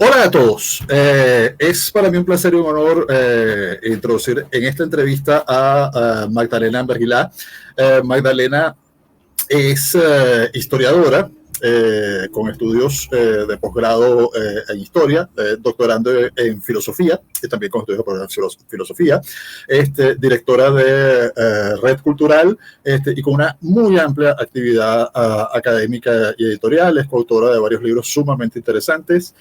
Hola a todos. Es para mí un placer y un honor introducir en esta entrevista a Magdalena Berguilá. Magdalena es historiadora con estudios de posgrado en historia, doctorando en filosofía y también con estudios de posgrado en filosofía, directora de Red Cultural y con una muy amplia actividad académica y editorial. Es coautora de varios libros sumamente interesantes.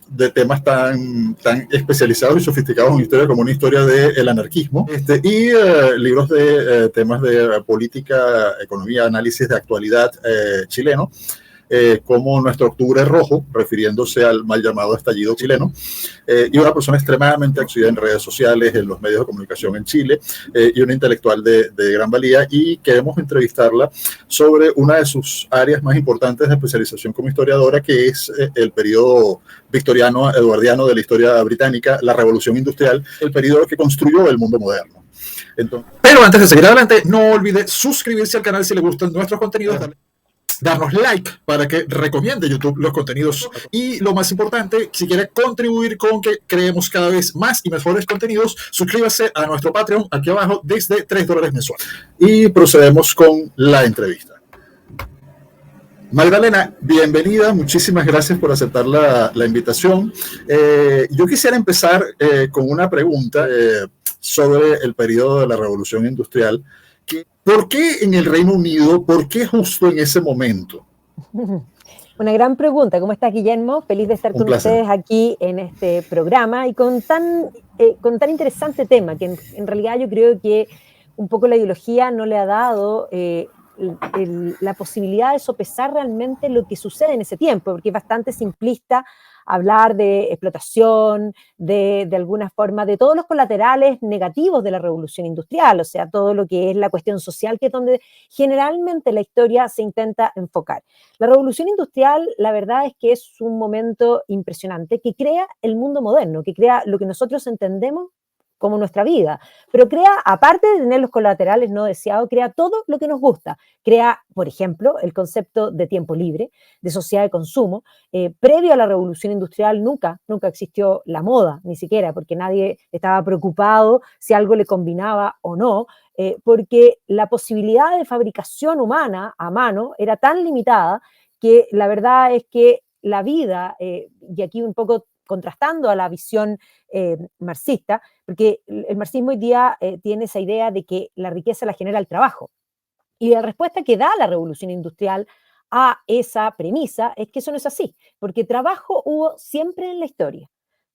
De temas tan especializados y sofisticados en historia como una historia del anarquismo y libros de temas de política, economía, análisis de actualidad chileno, como Nuestro Octubre Rojo, refiriéndose al mal llamado estallido chileno, y una persona extremadamente activa en redes sociales, en los medios de comunicación en Chile, y una intelectual de gran valía, y queremos entrevistarla sobre una de sus áreas más importantes de especialización como historiadora, que es el periodo victoriano eduardiano de la historia británica, la Revolución Industrial, el periodo que construyó el mundo moderno. Entonces, pero antes de seguir adelante, no olvide suscribirse al canal si le gustan nuestros contenidos, darnos like para que recomiende YouTube los contenidos, y lo más importante, si quiere contribuir con que creemos cada vez más y mejores contenidos, suscríbase a nuestro Patreon aquí abajo desde $3 mensual. Y procedemos con la entrevista. Magdalena, bienvenida, muchísimas gracias por aceptar la invitación. Yo quisiera empezar con una pregunta sobre el periodo de la Revolución Industrial. ¿Por qué en el Reino Unido? ¿Por qué justo en ese momento? Una gran pregunta. ¿Cómo estás, Guillermo? Feliz de estar con ustedes aquí en este programa y con tan interesante tema, que en realidad yo creo que un poco la ideología no le ha dado la posibilidad de sopesar realmente lo que sucede en ese tiempo, porque es bastante simplista hablar de explotación, de alguna forma, de todos los colaterales negativos de la revolución industrial, o sea, todo lo que es la cuestión social, que es donde generalmente la historia se intenta enfocar. La revolución industrial, la verdad es que es un momento impresionante que crea el mundo moderno, que crea lo que nosotros entendemos como nuestra vida, pero crea, aparte de tener los colaterales no deseados, crea todo lo que nos gusta. Crea, por ejemplo, el concepto de tiempo libre, de sociedad de consumo. Previo a la revolución industrial nunca existió la moda, ni siquiera, porque nadie estaba preocupado si algo le combinaba o no, porque la posibilidad de fabricación humana a mano era tan limitada que la verdad es que la vida, y aquí un poco contrastando a la visión marxista, porque el marxismo hoy día tiene esa idea de que la riqueza la genera el trabajo. Y la respuesta que da la revolución industrial a esa premisa es que eso no es así, porque trabajo hubo siempre en la historia,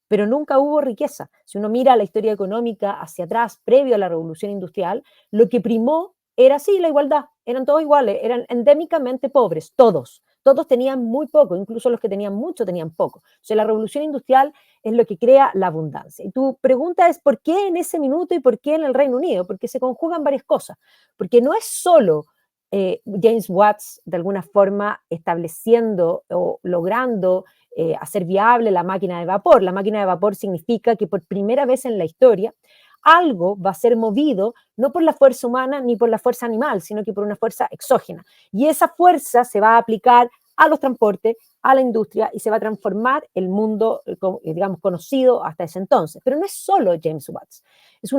pero nunca hubo riqueza. Si uno mira la historia económica hacia atrás, previo a la revolución industrial, lo que primó era sí la igualdad, eran todos iguales, eran endémicamente pobres, todos tenían muy poco, incluso los que tenían mucho tenían poco. O sea, la revolución industrial es lo que crea la abundancia. Y tu pregunta es, ¿por qué en ese minuto y por qué en el Reino Unido? Porque se conjugan varias cosas, porque no es solo James Watts de alguna forma estableciendo o logrando hacer viable la máquina de vapor. La máquina de vapor significa que por primera vez en la historia algo va a ser movido no por la fuerza humana ni por la fuerza animal, sino que por una fuerza exógena. Y esa fuerza se va a aplicar a los transportes, a la industria, y se va a transformar el mundo, digamos, conocido hasta ese entonces. Pero no es solo James Watts, es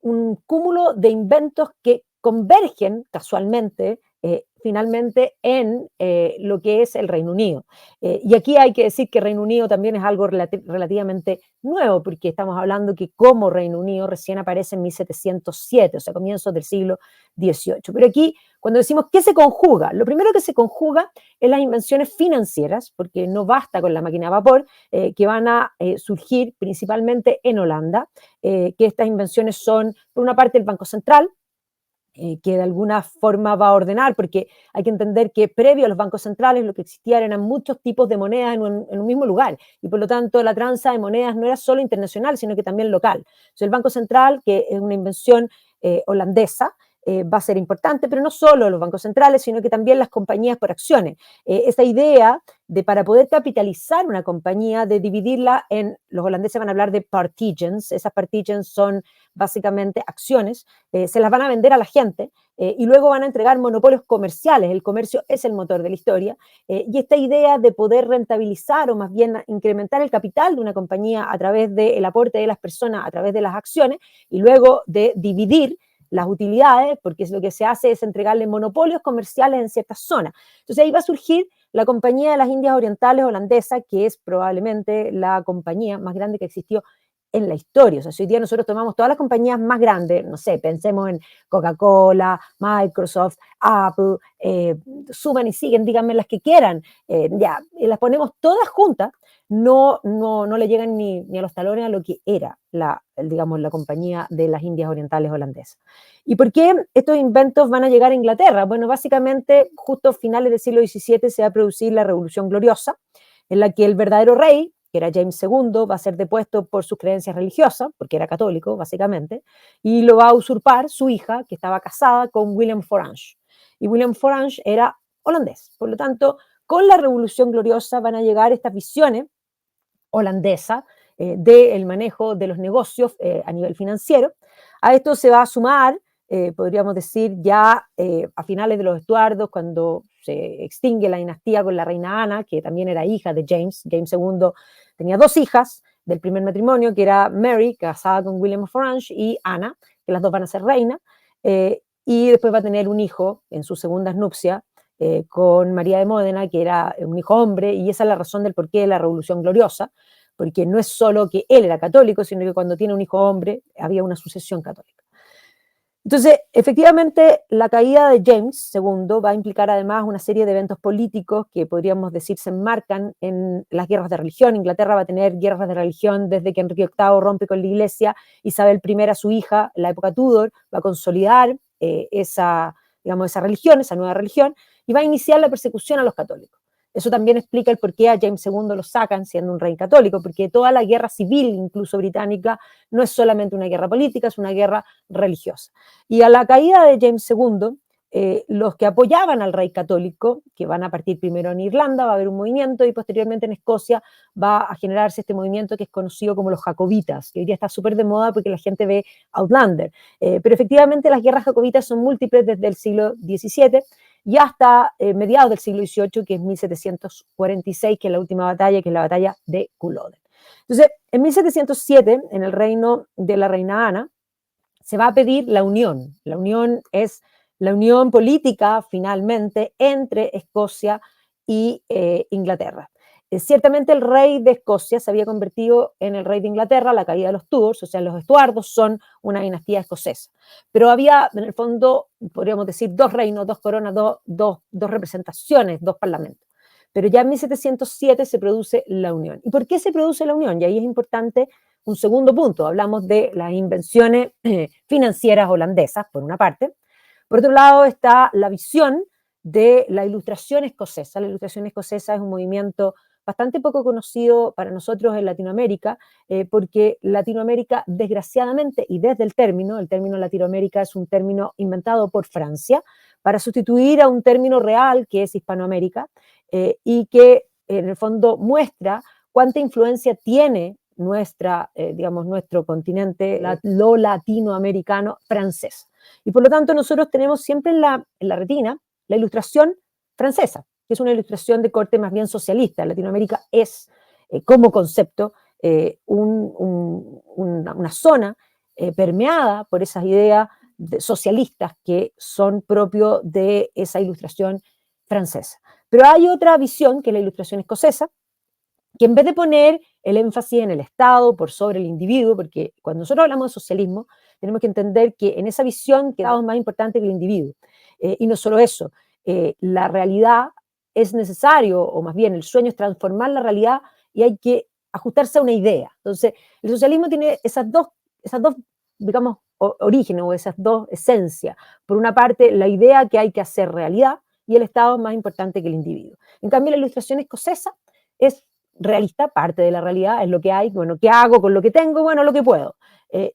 un cúmulo de inventos que convergen casualmente finalmente en lo que es el Reino Unido. Y aquí hay que decir que Reino Unido también es algo relativamente nuevo, porque estamos hablando que como Reino Unido recién aparece en 1707, o sea, comienzos del siglo XVIII. Pero aquí, cuando decimos ¿qué se conjuga? Lo primero que se conjuga es las invenciones financieras, porque no basta con la máquina de vapor, que van a surgir principalmente en Holanda, que estas invenciones son, por una parte, el Banco Central, que de alguna forma va a ordenar, porque hay que entender que previo a los bancos centrales lo que existía eran muchos tipos de monedas en un mismo lugar, y por lo tanto la tranza de monedas no era solo internacional, sino que también local. Entonces, el Banco Central, que es una invención holandesa, va a ser importante, pero no solo los bancos centrales, sino que también las compañías por acciones. Esta idea de para poder capitalizar una compañía, de dividirla en, los holandeses van a hablar de partígens, esas partígens son básicamente acciones, se las van a vender a la gente y luego van a entregar monopolios comerciales, el comercio es el motor de la historia, y esta idea de poder rentabilizar o más bien incrementar el capital de una compañía a través del aporte de las personas, a través de las acciones, y luego de dividir las utilidades, porque es lo que se hace es entregarle monopolios comerciales en ciertas zonas. Entonces ahí va a surgir la Compañía de las Indias Orientales holandesa, que es probablemente la compañía más grande que existió en la historia. O sea, si hoy día nosotros tomamos todas las compañías más grandes, no sé, pensemos en Coca-Cola, Microsoft, Apple, suman y siguen, díganme las que quieran, ya, las ponemos todas juntas, no le llegan ni a los talones a lo que era digamos, la Compañía de las Indias Orientales holandesa. ¿Y por qué estos inventos van a llegar a Inglaterra? Bueno, básicamente, justo a finales del siglo XVII se va a producir la Revolución Gloriosa, en la que el verdadero rey, que era James II, va a ser depuesto por sus creencias religiosas, porque era católico, básicamente, y lo va a usurpar su hija, que estaba casada con Willem Orange. Y Willem Orange era holandés. Por lo tanto, con la Revolución Gloriosa van a llegar estas visiones holandesas del manejo de los negocios a nivel financiero. A esto se va a sumar, podríamos decir, ya a finales de los Estuardos, cuando se extingue la dinastía con la reina Ana, que también era hija de James. James II tenía dos hijas del primer matrimonio, que era Mary, casada con William of Orange, y Ana, que las dos van a ser reinas, y después va a tener un hijo en sus segundas nupcias con María de Módena, que era un hijo hombre, y esa es la razón del porqué de la Revolución Gloriosa, porque no es solo que él era católico, sino que cuando tiene un hijo hombre había una sucesión católica. Entonces, efectivamente, la caída de James II va a implicar además una serie de eventos políticos que podríamos decir se enmarcan en las guerras de religión. Inglaterra va a tener guerras de religión desde que Enrique VIII rompe con la iglesia, Isabel I, su hija, en la época Tudor, va a consolidar esa religión, esa nueva religión, y va a iniciar la persecución a los católicos. Eso también explica el por qué a James II lo sacan siendo un rey católico, porque toda la guerra civil, incluso británica, no es solamente una guerra política, es una guerra religiosa. Y a la caída de James II, los que apoyaban al rey católico, que van a partir primero en Irlanda, va a haber un movimiento, y posteriormente en Escocia va a generarse este movimiento que es conocido como los jacobitas, que hoy día está súper de moda porque la gente ve Outlander. Pero efectivamente las guerras jacobitas son múltiples desde el siglo XVII, y hasta mediados del siglo XVIII, que es 1746, que es la última batalla, que es la batalla de Culloden. Entonces, en 1707, en el reino de la reina Ana, se va a pedir la unión. La unión es la unión política, finalmente, entre Escocia y Inglaterra. Ciertamente el rey de Escocia se había convertido en el rey de Inglaterra a la caída de los Tudors, o sea, los Estuardos son una dinastía escocesa. Pero había, en el fondo, podríamos decir, dos reinos, dos coronas, dos representaciones, dos parlamentos. Pero ya en 1707 se produce la unión. ¿Y por qué se produce la unión? Y ahí es importante un segundo punto. Hablamos de las invenciones financieras holandesas, por una parte. Por otro lado está la visión de la Ilustración escocesa. La Ilustración escocesa es un movimiento bastante poco conocido para nosotros en Latinoamérica, porque Latinoamérica, desgraciadamente, y desde el término Latinoamérica es un término inventado por Francia para sustituir a un término real que es Hispanoamérica, y que en el fondo muestra cuánta influencia tiene nuestro continente, lo latinoamericano francés. Y por lo tanto nosotros tenemos siempre en la retina la ilustración francesa, que es una ilustración de corte más bien socialista. Latinoamérica es, como concepto, una zona permeada por esas ideas socialistas que son propio de esa ilustración francesa. Pero hay otra visión, que es la ilustración escocesa, que en vez de poner el énfasis en el Estado por sobre el individuo, porque cuando nosotros hablamos de socialismo, tenemos que entender que en esa visión que el Estado es más importante que el individuo. Y no solo eso, la realidad es necesario, o más bien el sueño es transformar la realidad y hay que ajustarse a una idea. Entonces, el socialismo tiene esas dos digamos, orígenes o esas dos esencias. Por una parte, la idea que hay que hacer realidad, y el Estado es más importante que el individuo. En cambio, la ilustración escocesa es realista, parte de la realidad es lo que hay, bueno, ¿qué hago con lo que tengo? Bueno, lo que puedo,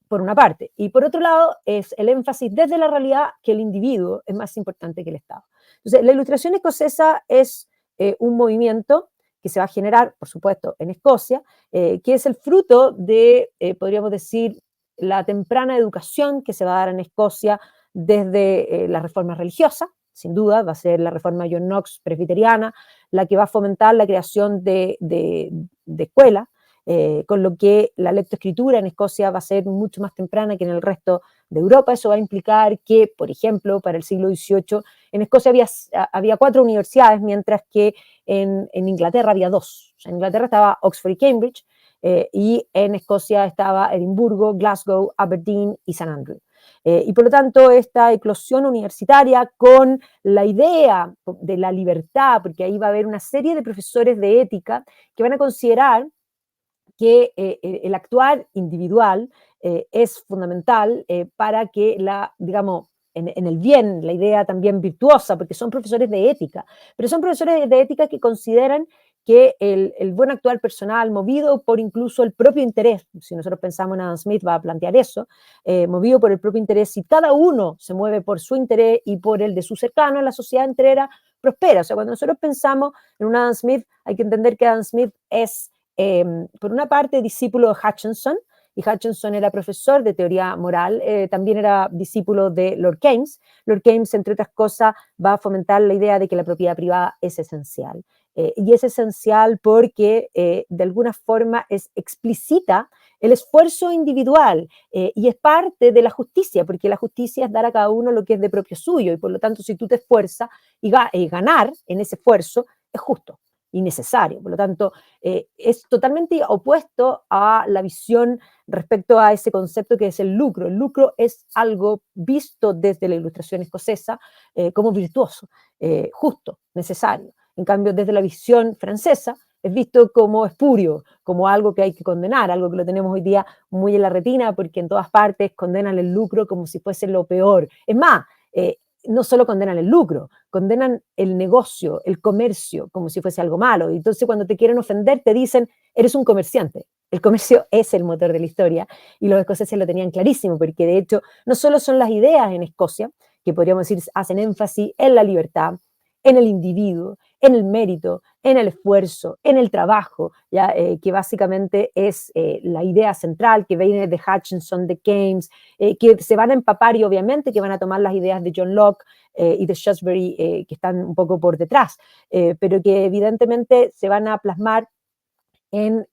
por una parte. Y por otro lado, es el énfasis desde la realidad que el individuo es más importante que el Estado. Entonces, la Ilustración escocesa es un movimiento que se va a generar, por supuesto, en Escocia, que es el fruto de, podríamos decir, la temprana educación que se va a dar en Escocia desde la reforma religiosa. Sin duda, va a ser la reforma John Knox presbiteriana la que va a fomentar la creación de escuelas, con lo que la lectoescritura en Escocia va a ser mucho más temprana que en el resto de Europa. Eso va a implicar que, por ejemplo, para el siglo XVIII, en Escocia había 4 universidades, mientras que en Inglaterra había 2. O sea, en Inglaterra estaba Oxford y Cambridge, y en Escocia estaba Edimburgo, Glasgow, Aberdeen y St. Andrews. Y por lo tanto, esta eclosión universitaria con la idea de la libertad, porque ahí va a haber una serie de profesores de ética que van a considerar que el actuar individual es fundamental para que digamos, en el bien, la idea también virtuosa, porque son profesores de ética, pero son profesores de ética que consideran que el buen actuar personal, movido por incluso el propio interés, si nosotros pensamos en Adam Smith va a plantear eso, movido por el propio interés, si cada uno se mueve por su interés y por el de su cercano, la sociedad entera prospera. O sea, cuando nosotros pensamos en un Adam Smith, hay que entender que Adam Smith es, por una parte, discípulo de Hutchinson, y Hutchinson era profesor de teoría moral, también era discípulo de Lord Keynes. Lord Keynes, entre otras cosas, va a fomentar la idea de que la propiedad privada es esencial. Y es esencial porque de alguna forma explicita el esfuerzo individual y es parte de la justicia, porque la justicia es dar a cada uno lo que es de propio suyo, y por lo tanto, si tú te esfuerzas y ganar en ese esfuerzo, es justo y necesario. Por lo tanto, es totalmente opuesto a la visión respecto a ese concepto que es el lucro. El lucro es algo visto desde la Ilustración escocesa como virtuoso, justo, necesario. En cambio, desde la visión francesa, es visto como espurio, como algo que hay que condenar, algo que lo tenemos hoy día muy en la retina, porque en todas partes condenan el lucro como si fuese lo peor. Es más, no solo condenan el lucro, condenan el negocio, el comercio, como si fuese algo malo. Y entonces, cuando te quieren ofender, te dicen, eres un comerciante. El comercio es el motor de la historia, y los escoceses lo tenían clarísimo, porque de hecho, no solo son las ideas en Escocia, que podríamos decir hacen énfasis en la libertad, en el individuo, en el mérito, en el esfuerzo, en el trabajo, ¿ya? Que básicamente es la idea central que viene de Hutchinson, de Keynes, que se van a empapar y obviamente que van a tomar las ideas de John Locke y de Shaftesbury, que están un poco por detrás, pero que evidentemente se van a plasmar en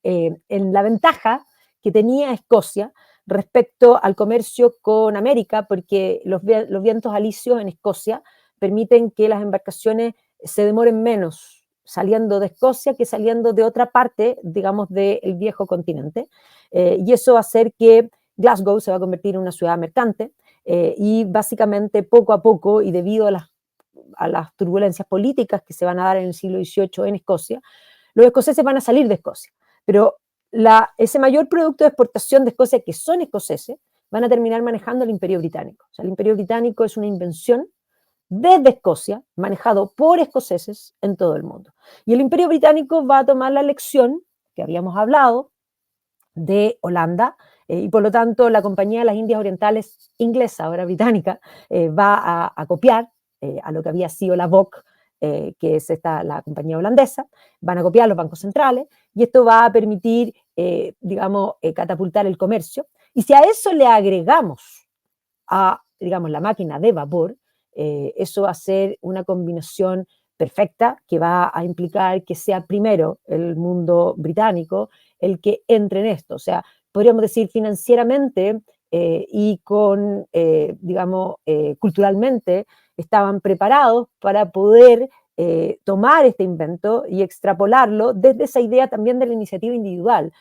la ventaja que tenía Escocia respecto al comercio con América, porque los vientos alisios en Escocia permiten que las embarcaciones se demoren menos saliendo de Escocia que saliendo de otra parte, digamos, del viejo continente. Y eso va a hacer que Glasgow se va a convertir en una ciudad mercante y básicamente poco a poco, y debido a las turbulencias políticas que se van a dar en el siglo XVIII en Escocia, los escoceses van a salir de Escocia. Pero ese mayor producto de exportación de Escocia, que son escoceses, van a terminar manejando el Imperio Británico. O sea, el Imperio Británico es una invención desde Escocia, manejado por escoceses en todo el mundo. Y el Imperio Británico va a tomar la lección que habíamos hablado de Holanda, y por lo tanto la Compañía de las Indias Orientales inglesa, ahora británica, va a copiar a lo que había sido la VOC, que es la compañía holandesa, van a copiar los bancos centrales, y esto va a permitir, digamos, catapultar el comercio. Y si a eso le agregamos digamos, la máquina de vapor, eso va a ser una combinación perfecta que va a implicar que sea primero el mundo británico el que entre en esto. O sea, podríamos decir financieramente y digamos, culturalmente, estaban preparados para poder tomar este invento y extrapolarlo desde esa idea también de la iniciativa individual.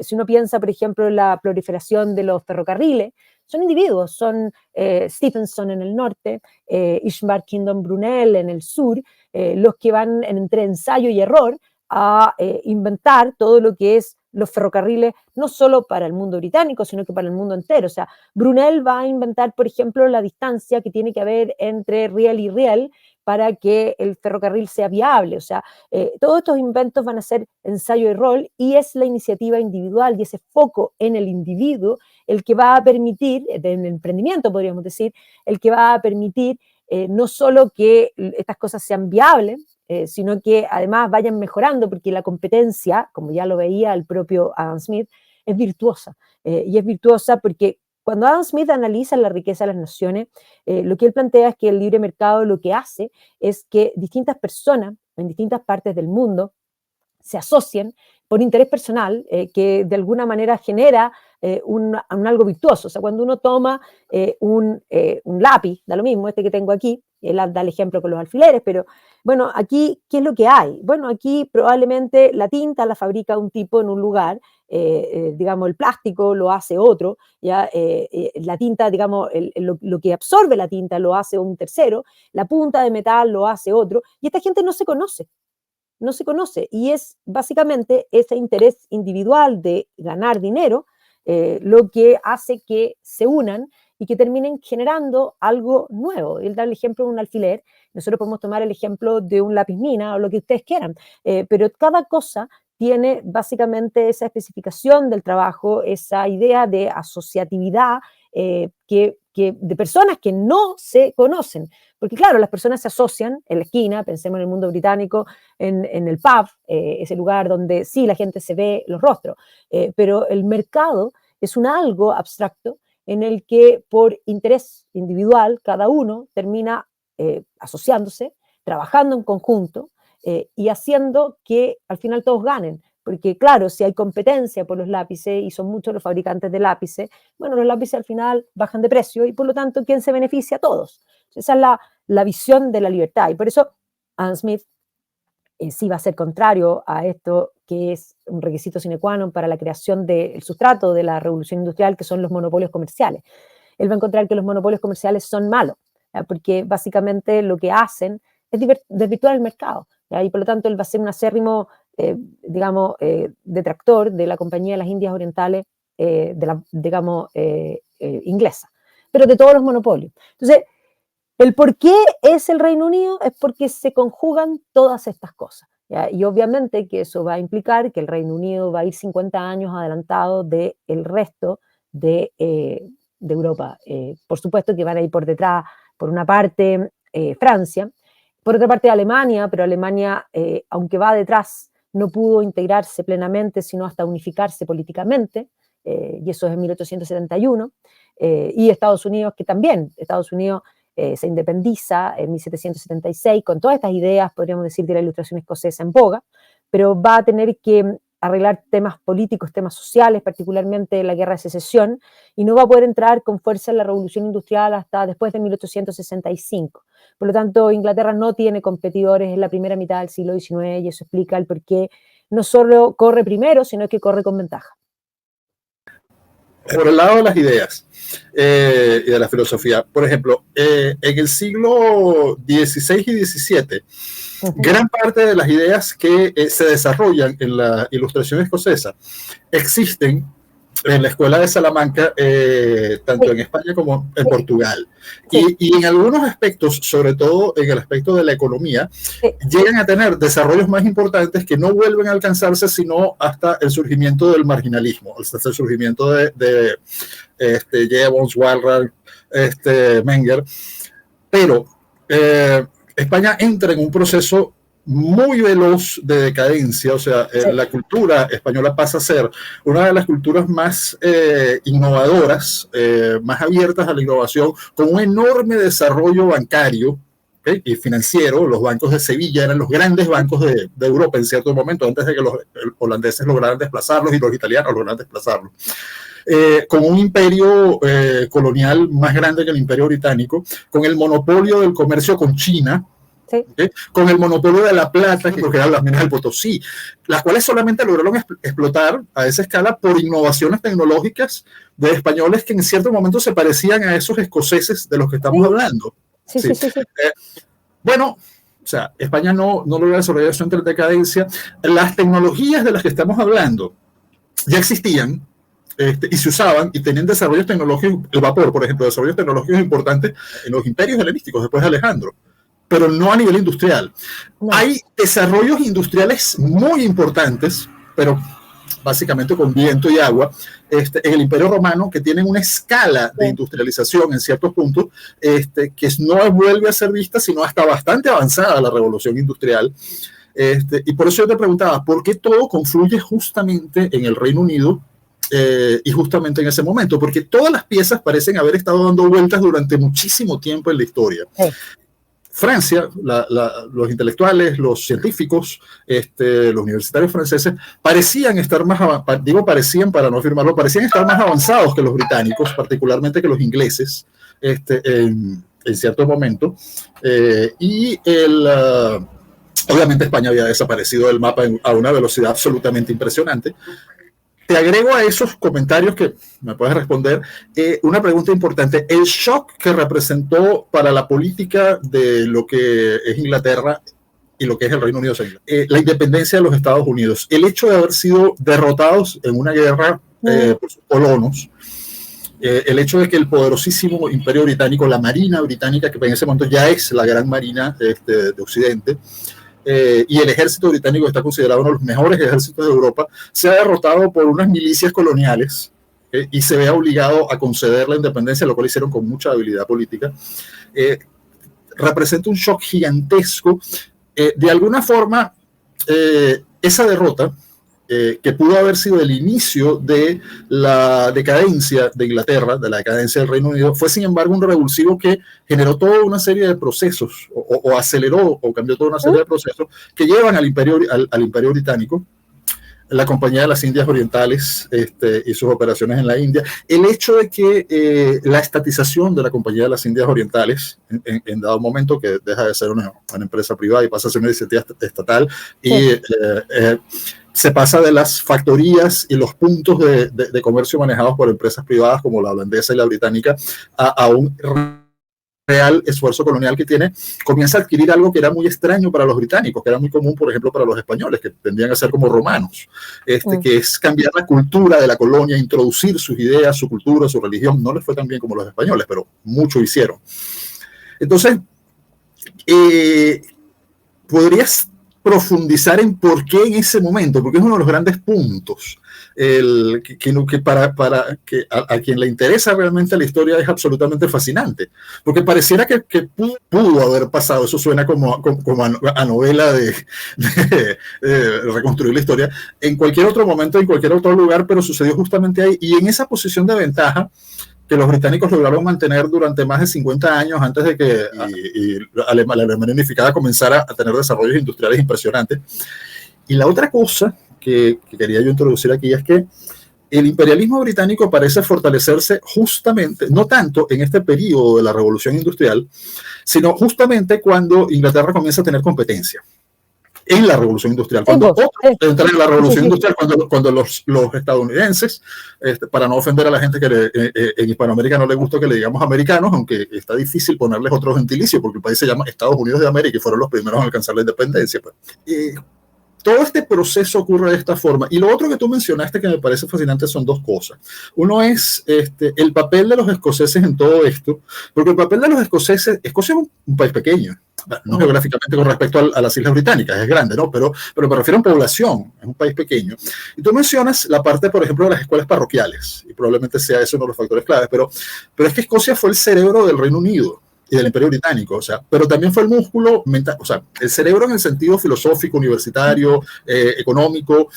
Si uno piensa, por ejemplo, en la proliferación de los ferrocarriles, son individuos, son Stephenson en el norte, Ishmael Kingdom Brunel en el sur, los que van entre ensayo y error a inventar todo lo que es los ferrocarriles, no solo para el mundo británico, sino que para el mundo entero. O sea, Brunel va a inventar, por ejemplo, la distancia que tiene que haber entre riel y riel para que el ferrocarril sea viable. O sea, todos estos inventos van a ser ensayo y error, y es la iniciativa individual y ese foco en el individuo el que va a permitir, en el emprendimiento podríamos decir, el que va a permitir no solo que estas cosas sean viables, sino que además vayan mejorando, porque la competencia, como ya lo veía el propio Adam Smith, es virtuosa. Y es virtuosa porque cuando Adam Smith analiza la riqueza de las naciones, lo que él plantea es que el libre mercado lo que hace es que distintas personas en distintas partes del mundo se asocian por interés personal, que de alguna manera genera un algo virtuoso. O sea, cuando uno toma un lápiz, da lo mismo, este que tengo aquí, él da el ejemplo con los alfileres, pero bueno, aquí, ¿qué es lo que hay? Bueno, aquí probablemente la tinta la fabrica un tipo en un lugar, digamos, el plástico lo hace otro, ¿ya? La tinta, digamos, lo que absorbe la tinta lo hace un tercero, la punta de metal lo hace otro, y esta gente no se conoce. No se conoce, y es básicamente ese interés individual de ganar dinero lo que hace que se unan y que terminen generando algo nuevo. Él da el ejemplo de un alfiler, nosotros podemos tomar el ejemplo de un lápiz mina o lo que ustedes quieran, pero cada cosa tiene básicamente esa especificación del trabajo, esa idea de asociatividad de personas que no se conocen. Porque claro, las personas se asocian en la esquina, pensemos en el mundo británico, en el pub, ese lugar donde sí la gente se ve los rostros, pero el mercado es un algo abstracto en el que por interés individual cada uno termina asociándose, trabajando en conjunto y haciendo que al final todos ganen. Porque claro, si hay competencia por los lápices y son muchos los fabricantes de lápices, bueno, los lápices al final bajan de precio y por lo tanto, ¿quién se beneficia? Todos. Esa es la visión de la libertad. Y por eso Adam Smith sí va a ser contrario a esto, que es un requisito sine qua non para la creación del sustrato de la revolución industrial, que son los monopolios comerciales. Él va a encontrar que los monopolios comerciales son malos, ¿ya? Porque básicamente lo que hacen es desvirtuar el mercado, ¿ya? Y por lo tanto él va a ser un acérrimo detractor de la Compañía de las Indias Orientales, inglesa, pero de todos los monopolios. Entonces, el por qué es el Reino Unido es porque se conjugan todas estas cosas, ¿ya? Y obviamente que eso va a implicar que el Reino Unido va a ir 50 años adelantado del resto de Europa. Por supuesto que van a ir por detrás, por una parte, Francia, por otra parte Alemania, pero Alemania, aunque va detrás, no pudo integrarse plenamente, sino hasta unificarse políticamente, y eso es en 1871, y Estados Unidos, que también, Estados Unidos se independiza en 1776, con todas estas ideas, podríamos decir, de la Ilustración escocesa en boga, pero va a tener que arreglar temas políticos, temas sociales, particularmente la guerra de secesión, y no va a poder entrar con fuerza en la revolución industrial hasta después de 1865. Por lo tanto, Inglaterra no tiene competidores en la primera mitad del siglo XIX, y eso explica el por qué no solo corre primero, sino que corre con ventaja. Por el lado de las ideas y de la filosofía, por ejemplo, en el siglo XVI y XVII, gran parte de las ideas que se desarrollan en la Ilustración escocesa existen en la Escuela de Salamanca, tanto en España como en Portugal. Y en algunos aspectos, sobre todo en el aspecto de la economía, llegan a tener desarrollos más importantes que no vuelven a alcanzarse sino hasta el surgimiento del marginalismo, hasta el surgimiento de Jevons, Walras, Menger. Pero España entra en un proceso muy veloz de decadencia, o sea, la cultura española pasa a ser una de las culturas más innovadoras, más abiertas a la innovación, con un enorme desarrollo bancario, ¿okay? Y financiero. Los bancos de Sevilla eran los grandes bancos de Europa en cierto momento, antes de que los holandeses lograran desplazarlos y los italianos lograran desplazarlos. Con un imperio colonial más grande que el imperio británico, con el monopolio del comercio con China, ¿okay? Con el monopolio de la plata, que eran las minas del Potosí, las cuales solamente lograron explotar a esa escala por innovaciones tecnológicas de españoles que en cierto momento se parecían a esos escoceses de los que estamos hablando. Sí. Bueno, o sea, España no logra desarrollar eso entre decadencia. Las tecnologías de las que estamos hablando ya existían, y se usaban y tenían desarrollos tecnológicos, el vapor, por ejemplo, desarrollos tecnológicos importantes en los imperios helenísticos después de Alejandro. pero no a nivel industrial. No. Hay desarrollos industriales muy importantes, pero básicamente con viento y agua, en el Imperio Romano, que tienen una escala de industrialización en ciertos puntos, que no vuelve a ser vista, sino hasta bastante avanzada la revolución industrial. Y por eso yo te preguntaba, ¿por qué todo confluye justamente en el Reino Unido y justamente en ese momento? Porque todas las piezas parecen haber estado dando vueltas durante muchísimo tiempo en la historia. Francia, los intelectuales, los científicos, los universitarios franceses, parecían estar más, parecían para no afirmarlo, parecían estar más avanzados que los británicos, particularmente que los ingleses, en cierto momento. Obviamente España había desaparecido del mapa a una velocidad absolutamente impresionante. Te agrego a esos comentarios que me puedes responder una pregunta importante. El shock que representó para la política de lo que es Inglaterra y lo que es el Reino Unido, la independencia de los Estados Unidos, el hecho de haber sido derrotados en una guerra por sus colonos, el hecho de que el poderosísimo Imperio Británico, la Marina Británica, que en ese momento ya es la gran marina de Occidente, y el ejército británico está considerado uno de los mejores ejércitos de Europa, se ha derrotado por unas milicias coloniales y se ve obligado a conceder la independencia, lo cual hicieron con mucha habilidad política. Representa un shock gigantesco. De alguna forma, esa derrota, que pudo haber sido el inicio de la decadencia de Inglaterra, de la decadencia del Reino Unido, fue sin embargo un revulsivo que generó toda una serie de procesos, o aceleró o cambió toda una serie de procesos que llevan al imperio británico, la Compañía de las Indias Orientales y sus operaciones en la India. El hecho de que la estatización de la Compañía de las Indias Orientales, en dado momento que deja de ser una empresa privada y pasa a ser una iniciativa estatal, y se pasa de las factorías y los puntos de comercio manejados por empresas privadas como la holandesa y la británica a un real esfuerzo colonial que tiene, comienza a adquirir algo que era muy extraño para los británicos, que era muy común, por ejemplo, para los españoles, que tendían a ser como romanos, que es cambiar la cultura de la colonia, introducir sus ideas, su cultura, su religión. No les fue tan bien como los españoles, pero mucho hicieron. Entonces, podrías profundizar en por qué en ese momento, porque es uno de los grandes puntos, que a quien le interesa realmente la historia es absolutamente fascinante, porque pareciera que pudo haber pasado. Eso suena como a novela de reconstruir la historia en cualquier otro momento, en cualquier otro lugar, pero sucedió justamente ahí, y en esa posición de ventaja que los británicos lograron mantener durante más de 50 años antes de que la Alemania unificada comenzara a tener desarrollos industriales impresionantes. Y la otra cosa que quería yo introducir aquí es que el imperialismo británico parece fortalecerse justamente, no tanto en este periodo de la revolución industrial, sino justamente cuando Inglaterra comienza a tener competencia en la revolución industrial, cuando entra en la revolución industrial, cuando los estadounidenses, para no ofender a la gente que en Hispanoamérica no le gusta que le digamos americanos, aunque está difícil ponerles otro gentilicio porque el país se llama Estados Unidos de América y fueron los primeros a alcanzar la independencia, pues. Todo este proceso ocurre de esta forma. Y lo otro que tú mencionaste que me parece fascinante son dos cosas. Uno es el papel de los escoceses en todo esto, porque el papel de los escoceses, Escocia es un país pequeño, no geográficamente con respecto a las Islas Británicas, es grande, ¿no? Pero me refiero a población, es un país pequeño. Y tú mencionas la parte, por ejemplo, de las escuelas parroquiales, y probablemente sea eso uno de los factores claves, pero es que Escocia fue el cerebro del Reino Unido y del Imperio Británico, pero también fue el músculo mental, el cerebro en el sentido filosófico, universitario, económico,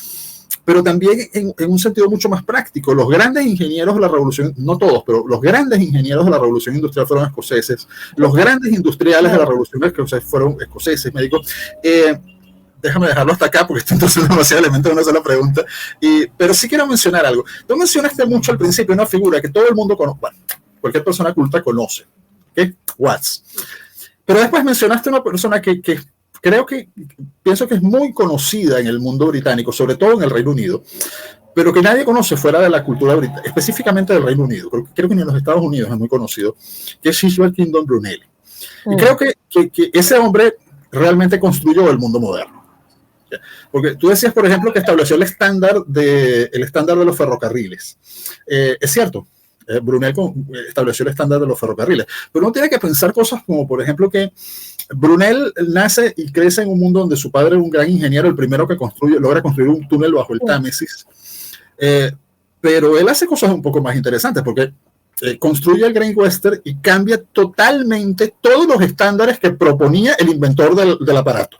pero también en un sentido mucho más práctico. Los grandes ingenieros de la revolución, no todos, pero los grandes ingenieros de la revolución industrial fueron escoceses, los grandes industriales de la revolución fueron escoceses, médicos. Déjame dejarlo hasta acá porque estoy introduciendo demasiados elementos en una sola pregunta, pero sí quiero mencionar algo. Tú mencionaste mucho al principio una figura que todo el mundo conoce, bueno, cualquier persona culta conoce, Watts. Pero después mencionaste una persona que pienso que es muy conocida en el mundo británico, sobre todo en el Reino Unido, pero que nadie conoce fuera de la cultura británica, específicamente del Reino Unido. Creo que ni en los Estados Unidos es muy conocido, que es Cecil Kingdom Brunel. Y creo que ese hombre realmente construyó el mundo moderno. Porque tú decías, por ejemplo, que estableció el estándar de los ferrocarriles. Es cierto. Brunel estableció el estándar de los ferrocarriles. Pero uno tiene que pensar cosas como, por ejemplo, que Brunel nace y crece en un mundo donde su padre es un gran ingeniero, el primero que logra construir un túnel bajo el Támesis. Pero él hace cosas un poco más interesantes, porque construye el Great Western y cambia totalmente todos los estándares que proponía el inventor del aparato.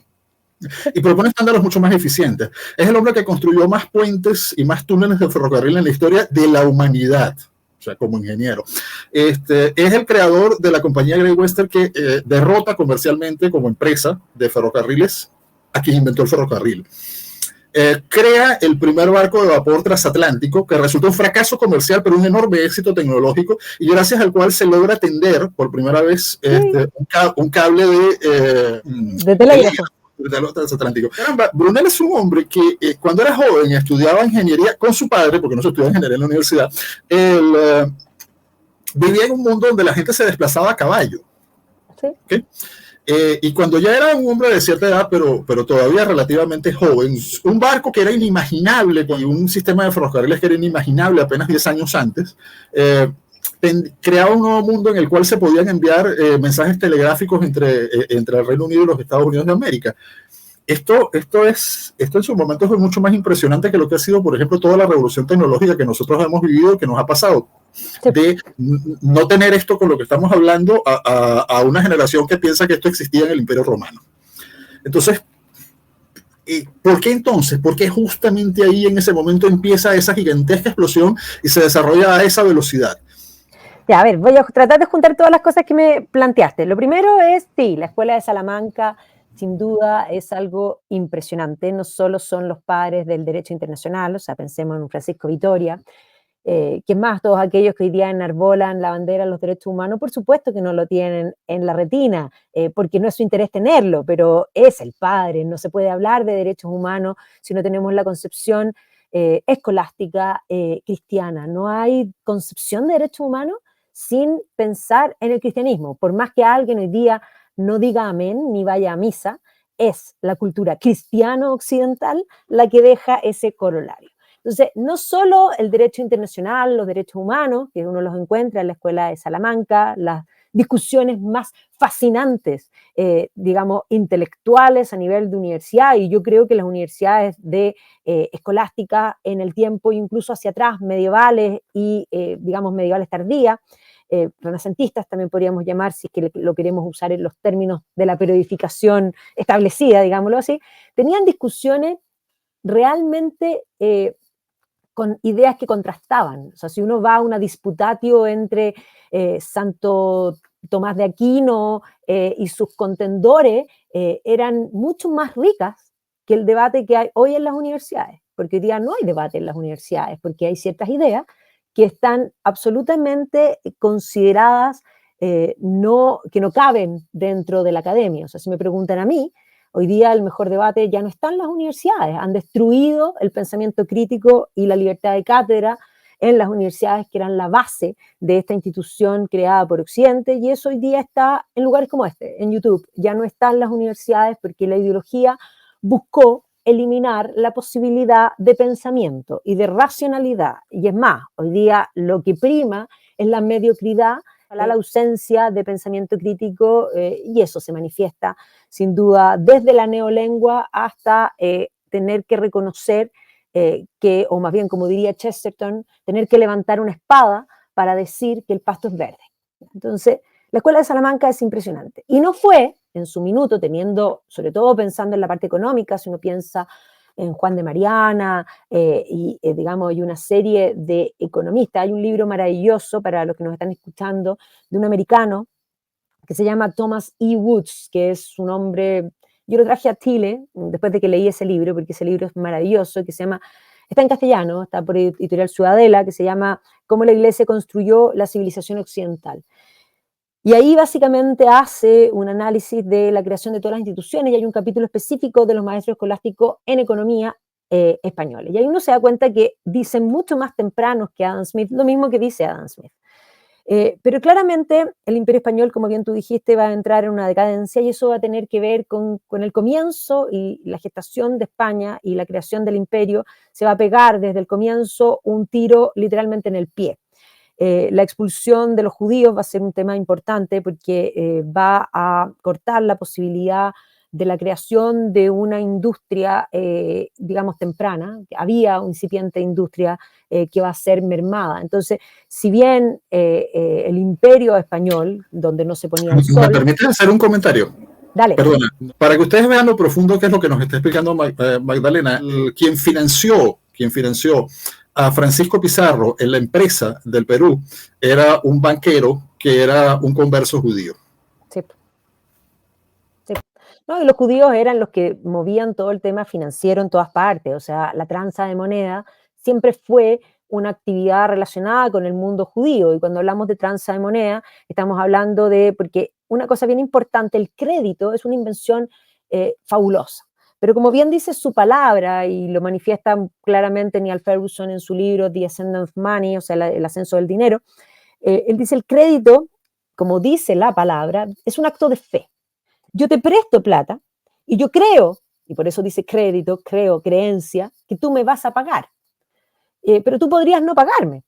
Y propone estándares mucho más eficientes. Es el hombre que construyó más puentes y más túneles de ferrocarril en la historia de la humanidad. O sea, como ingeniero. Es el creador de la compañía Great Western que derrota comercialmente como empresa de ferrocarriles a quien inventó el ferrocarril. Crea el primer barco de vapor transatlántico que resultó un fracaso comercial pero un enorme éxito tecnológico y gracias al cual se logra tender por primera vez un cable de telégrafo. Transatlántico. Caramba, Brunel es un hombre que cuando era joven estudiaba ingeniería con su padre, porque no se estudiaba ingeniería en la universidad, vivía en un mundo donde la gente se desplazaba a caballo. ¿Sí? ¿Okay? Y cuando ya era un hombre de cierta edad, pero todavía relativamente joven, un barco que era inimaginable, con un sistema de ferrocarriles que era inimaginable apenas 10 años antes, creaba un nuevo mundo en el cual se podían enviar mensajes telegráficos entre el Reino Unido y los Estados Unidos de América. Esto en su momento fue mucho más impresionante que lo que ha sido, por ejemplo, toda la revolución tecnológica que nosotros hemos vivido y que nos ha pasado. Sí. De no tener esto con lo que estamos hablando a una generación que piensa que esto existía en el Imperio Romano. Entonces, ¿por qué entonces? ¿Por qué justamente ahí en ese momento empieza esa gigantesca explosión y se desarrolla a esa velocidad? Ya, a ver, voy a tratar de juntar todas las cosas que me planteaste. Lo primero es, sí, la Escuela de Salamanca sin duda es algo impresionante. No solo son los padres del derecho internacional, o sea, pensemos en Francisco Vitoria, que más todos aquellos que hoy día enarbolan la bandera de los derechos humanos, por supuesto que no lo tienen en la retina, porque no es su interés tenerlo, pero es el padre. No se puede hablar de derechos humanos si no tenemos la concepción escolástica cristiana. No hay concepción de derechos humanos sin pensar en el cristianismo. Por más que alguien hoy día no diga amén ni vaya a misa, es la cultura cristiano-occidental la que deja ese corolario. Entonces, no solo el derecho internacional, los derechos humanos, que uno los encuentra en la Escuela de Salamanca, las discusiones más fascinantes, digamos, intelectuales a nivel de universidad, y yo creo que las universidades escolásticas en el tiempo, incluso hacia atrás, medievales y, digamos, medievales tardías, renacentistas también podríamos llamar, si es que lo queremos usar en los términos de la periodificación establecida, digámoslo así, tenían discusiones realmente con ideas que contrastaban. O sea, si uno va a una disputatio entre Santo Tomás de Aquino y sus contendores, eran mucho más ricas que el debate que hay hoy en las universidades, porque hoy día no hay debate en las universidades, porque hay ciertas ideas que están absolutamente consideradas que no caben dentro de la academia. O sea, si me preguntan a mí, hoy día el mejor debate ya no está en las universidades, han destruido el pensamiento crítico y la libertad de cátedra en las universidades, que eran la base de esta institución creada por Occidente, y eso hoy día está en lugares como este, en YouTube. Ya no está en las universidades porque la ideología buscó eliminar la posibilidad de pensamiento y de racionalidad. Y es más, hoy día lo que prima es la mediocridad, la ausencia de pensamiento crítico, y eso se manifiesta sin duda desde la neolengua hasta tener que reconocer que, o más bien como diría Chesterton, tener que levantar una espada para decir que el pasto es verde. Entonces, la Escuela de Salamanca es impresionante. Y no fue, en su minuto, teniendo, sobre todo pensando en la parte económica, si uno piensa en Juan de Mariana digamos, y una serie de economistas. Hay un libro maravilloso para los que nos están escuchando de un americano que se llama Thomas E. Woods, que es un hombre, yo lo traje a Chile después de que leí ese libro, porque ese libro es maravilloso, que se llama, está en castellano, está por Editorial Ciudadela, que se llama Cómo la Iglesia construyó la civilización occidental. Y ahí básicamente hace un análisis de la creación de todas las instituciones, y hay un capítulo específico de los maestros escolásticos en economía españoles. Y ahí uno se da cuenta que dicen mucho más tempranos que Adam Smith, lo mismo que dice Adam Smith. Pero claramente el Imperio Español, como bien tú dijiste, va a entrar en una decadencia, y eso va a tener que ver con el comienzo y la gestación de España y la creación del imperio. Se va a pegar desde el comienzo un tiro literalmente en el pie. La expulsión de los judíos va a ser un tema importante porque va a cortar la posibilidad de la creación de una industria, digamos, temprana. Había una incipiente industria que va a ser mermada. Entonces, si bien el imperio español, donde no se ponía el sol... ¿Me permites hacer un comentario? Dale. Perdona, para que ustedes vean lo profundo que es lo que nos está explicando Magdalena, quien financió a Francisco Pizarro en la empresa del Perú era un banquero que era un converso judío. Sí. Sí. No, y los judíos eran los que movían todo el tema financiero en todas partes, o sea, la tranza de moneda siempre fue una actividad relacionada con el mundo judío, y cuando hablamos de tranza de moneda, estamos hablando de, porque una cosa bien importante, el crédito es una invención fabulosa, pero como bien dice su palabra, y lo manifiesta claramente Niall Ferguson en su libro The Ascent of Money, o sea, el ascenso del dinero, él dice el crédito, como dice la palabra, es un acto de fe. Yo te presto plata y yo creo, y por eso dice crédito, creo, creencia, que tú me vas a pagar. Pero tú podrías no pagarme.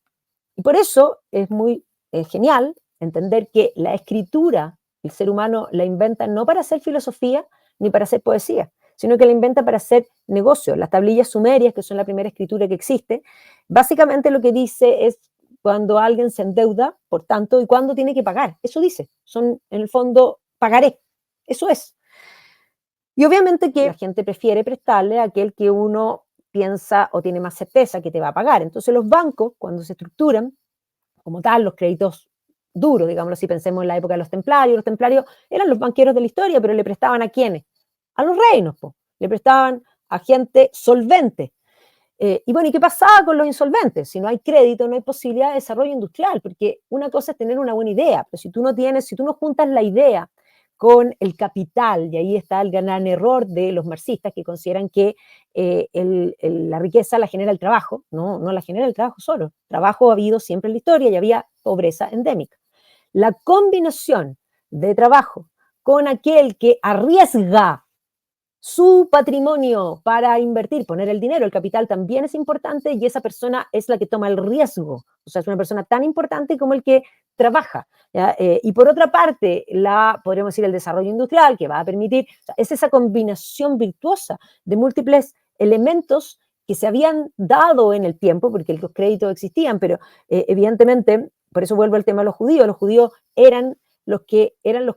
Y por eso es muy genial entender que la escritura, el ser humano la inventa no para hacer filosofía ni para hacer poesía, sino que la inventa para hacer negocio. Las tablillas sumerias, que son la primera escritura que existe, básicamente lo que dice es cuando alguien se endeuda, por tanto, y cuándo tiene que pagar. Eso dice. Son, en el fondo, pagaré. Eso es. Y obviamente que la gente prefiere prestarle a aquel que uno piensa o tiene más certeza que te va a pagar. Entonces los bancos, cuando se estructuran, como tal, los créditos duros, digámoslo así, pensemos en la época de los templarios eran los banqueros de la historia, pero le prestaban ¿a quiénes? A los reinos, po. Le prestaban a gente solvente. Y bueno, ¿y qué pasaba con los insolventes? Si no hay crédito, no hay posibilidad de desarrollo industrial, porque una cosa es tener una buena idea, pero si tú no juntas la idea con el capital, y ahí está el gran error de los marxistas que consideran que la riqueza la genera el trabajo. No la genera el trabajo solo. Trabajo ha habido siempre en la historia y había pobreza endémica. La combinación de trabajo con aquel que arriesga su patrimonio para invertir, poner el dinero, el capital también es importante, y esa persona es la que toma el riesgo, o sea, es una persona tan importante como el que trabaja. Y por otra parte, podríamos decir, el desarrollo industrial que va a permitir, o sea, es esa combinación virtuosa de múltiples elementos que se habían dado en el tiempo, porque los créditos existían, pero evidentemente, por eso vuelvo al tema de los judíos eran los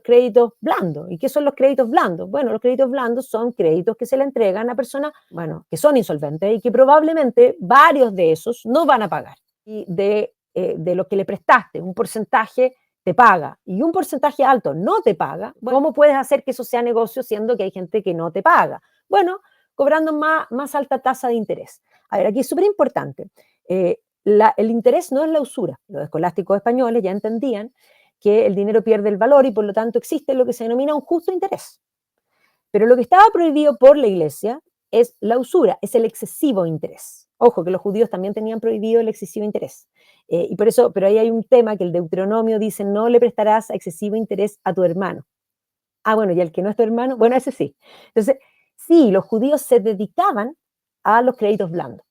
créditos blandos. ¿Y qué son los créditos blandos? Bueno, los créditos blandos son créditos que se le entregan a personas, bueno, que son insolventes y que probablemente varios de esos no van a pagar. Y de lo que le prestaste, un porcentaje te paga y un porcentaje alto no te paga. Bueno, ¿cómo puedes hacer que eso sea negocio siendo que hay gente que no te paga? Bueno, cobrando más alta tasa de interés. A ver, aquí es súper importante. El interés no es la usura. Los escolásticos españoles ya entendían que el dinero pierde el valor y por lo tanto existe lo que se denomina un justo interés. Pero lo que estaba prohibido por la Iglesia es la usura, es el excesivo interés. Ojo, que los judíos también tenían prohibido el excesivo interés. Y por eso, pero ahí hay un tema que el Deuteronomio dice, no le prestarás excesivo interés a tu hermano. Ah, bueno, y al que no es tu hermano, bueno, ese sí. Entonces, sí, los judíos se dedicaban a los créditos blandos.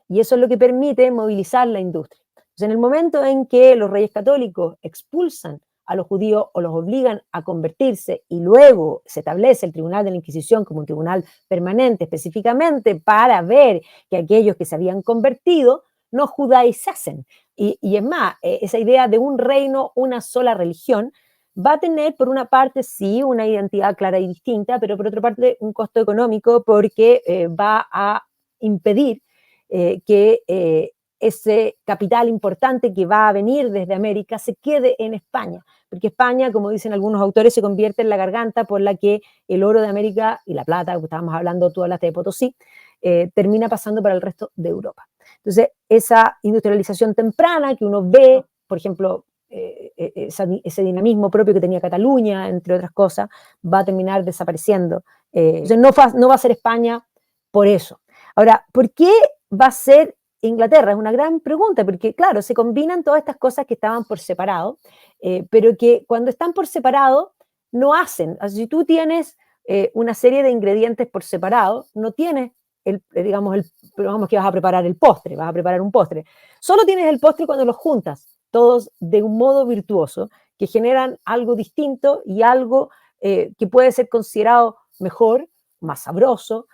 Y eso es lo que permite movilizar la industria. Entonces, en el momento en que los reyes católicos expulsan a los judíos o los obligan a convertirse y luego se establece el Tribunal de la Inquisición como un tribunal permanente específicamente para ver que aquellos que se habían convertido no judaizasen. Y es más, esa idea de un reino, una sola religión, va a tener por una parte sí una identidad clara y distinta, pero por otra parte un costo económico porque va a impedir que ese capital importante que va a venir desde América se quede en España, porque España, como dicen algunos autores, se convierte en la garganta por la que el oro de América y la plata, como estábamos hablando, tú hablaste de Potosí, termina pasando para el resto de Europa. Entonces, esa industrialización temprana que uno ve, por ejemplo, ese dinamismo propio que tenía Cataluña, entre otras cosas, va a terminar desapareciendo. Entonces, no va a ser España por eso. Ahora, ¿por qué va a ser Inglaterra? Es una gran pregunta, porque claro, se combinan todas estas cosas que estaban por separado, pero que cuando están por separado no hacen. Así, si tú tienes una serie de ingredientes por separado, no tienes, digamos que vas a preparar el postre, vas a preparar un postre. Solo tienes el postre cuando los juntas, todos de un modo virtuoso, que generan algo distinto y algo que puede ser considerado mejor, más sabroso,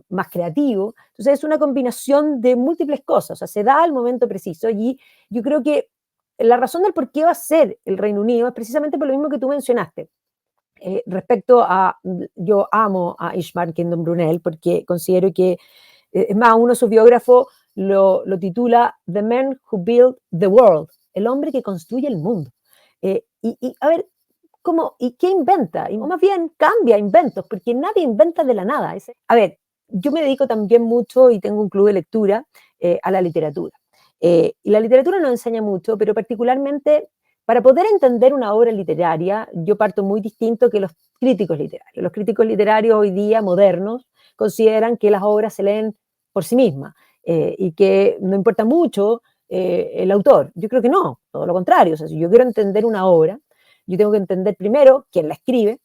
más creativo. Entonces es una combinación de múltiples cosas, o sea, se da al momento preciso y yo creo que la razón del por qué va a ser el Reino Unido es precisamente por lo mismo que tú mencionaste. Respecto a, yo amo a Ishmael Kingdom Brunel porque considero que, es más, uno de sus biógrafos lo titula The Man Who Built the World, el hombre que construye el mundo. A ver, ¿cómo? ¿Y qué inventa? Y más bien cambia inventos, porque nadie inventa de la nada. A ver, yo me dedico también mucho y tengo un club de lectura a la literatura. Y la literatura nos enseña mucho, pero particularmente para poder entender una obra literaria, yo parto muy distinto que los críticos literarios. Los críticos literarios hoy día, modernos, consideran que las obras se leen por sí mismas y que no importa mucho el autor. Yo creo que no, todo lo contrario. O sea, si yo quiero entender una obra, yo tengo que entender primero quién la escribe,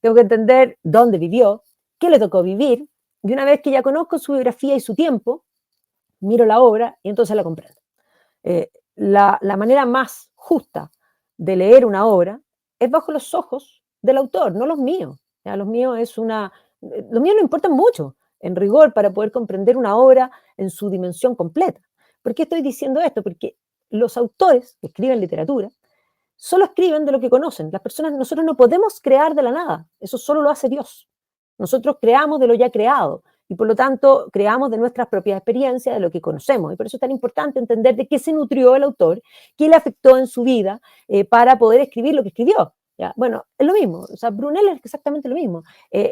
tengo que entender dónde vivió, qué le tocó vivir, y una vez que ya conozco su biografía y su tiempo, miro la obra y entonces la comprendo. La manera más justa de leer una obra es bajo los ojos del autor, no los míos. ¿Ya? Los míos no importan mucho, en rigor, para poder comprender una obra en su dimensión completa. ¿Por qué estoy diciendo esto? Porque los autores que escriben literatura solo escriben de lo que conocen. Las personas, nosotros no podemos crear de la nada, eso solo lo hace Dios. Nosotros creamos de lo ya creado y por lo tanto creamos de nuestras propias experiencias, de lo que conocemos. Y por eso es tan importante entender de qué se nutrió el autor, qué le afectó en su vida para poder escribir lo que escribió. ¿Ya? Bueno, es lo mismo, o sea, Brunel es exactamente lo mismo.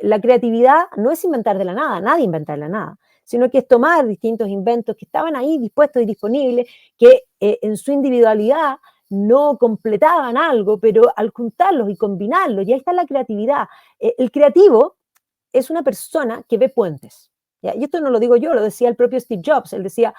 La creatividad no es inventar de la nada, nadie inventa de la nada, sino que es tomar distintos inventos que estaban ahí dispuestos y disponibles, que en su individualidad no completaban algo, pero al juntarlos y combinarlos, ya está la creatividad. El creativo es una persona que ve puentes. ¿Ya? Y esto no lo digo yo, lo decía el propio Steve Jobs. Él decía,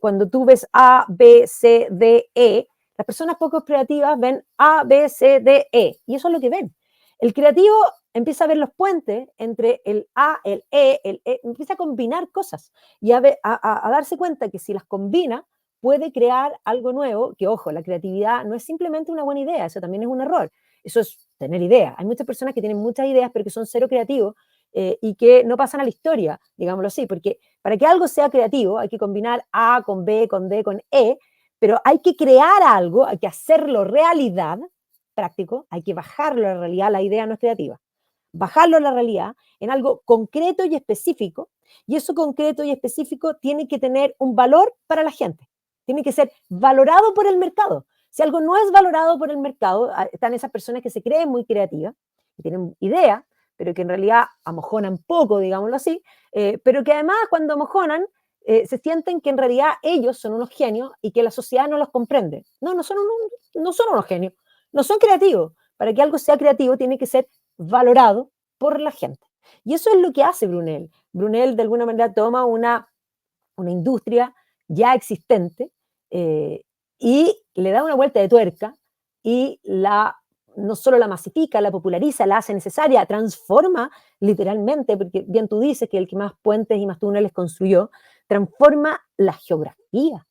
cuando tú ves A, B, C, D, E, las personas poco creativas ven A, B, C, D, E. Y eso es lo que ven. El creativo empieza a ver los puentes entre el A, el E, empieza a combinar cosas y a darse cuenta que si las combina, puede crear algo nuevo, que ojo, la creatividad no es simplemente una buena idea, eso también es un error. Eso es tener ideas. Hay muchas personas que tienen muchas ideas, pero que son cero creativos y que no pasan a la historia, digámoslo así, porque para que algo sea creativo hay que combinar A con B, con D, con E, pero hay que crear algo, hay que hacerlo realidad, práctico, hay que bajarlo a la realidad, la idea no es creativa, bajarlo a la realidad en algo concreto y específico, y eso concreto y específico tiene que tener un valor para la gente, tiene que ser valorado por el mercado. Si algo no es valorado por el mercado, están esas personas que se creen muy creativas, que tienen ideas, pero que en realidad amojonan poco, digámoslo así, pero que además cuando amojonan se sienten que en realidad ellos son unos genios y que la sociedad no los comprende. No son unos genios, no son creativos. Para que algo sea creativo tiene que ser valorado por la gente. Y eso es lo que hace Brunel. Brunel de alguna manera toma una industria ya existente y le da una vuelta de tuerca y no solo la masifica, la populariza, la hace necesaria, transforma literalmente, porque bien tú dices que el que más puentes y más túneles construyó, transforma la geografía,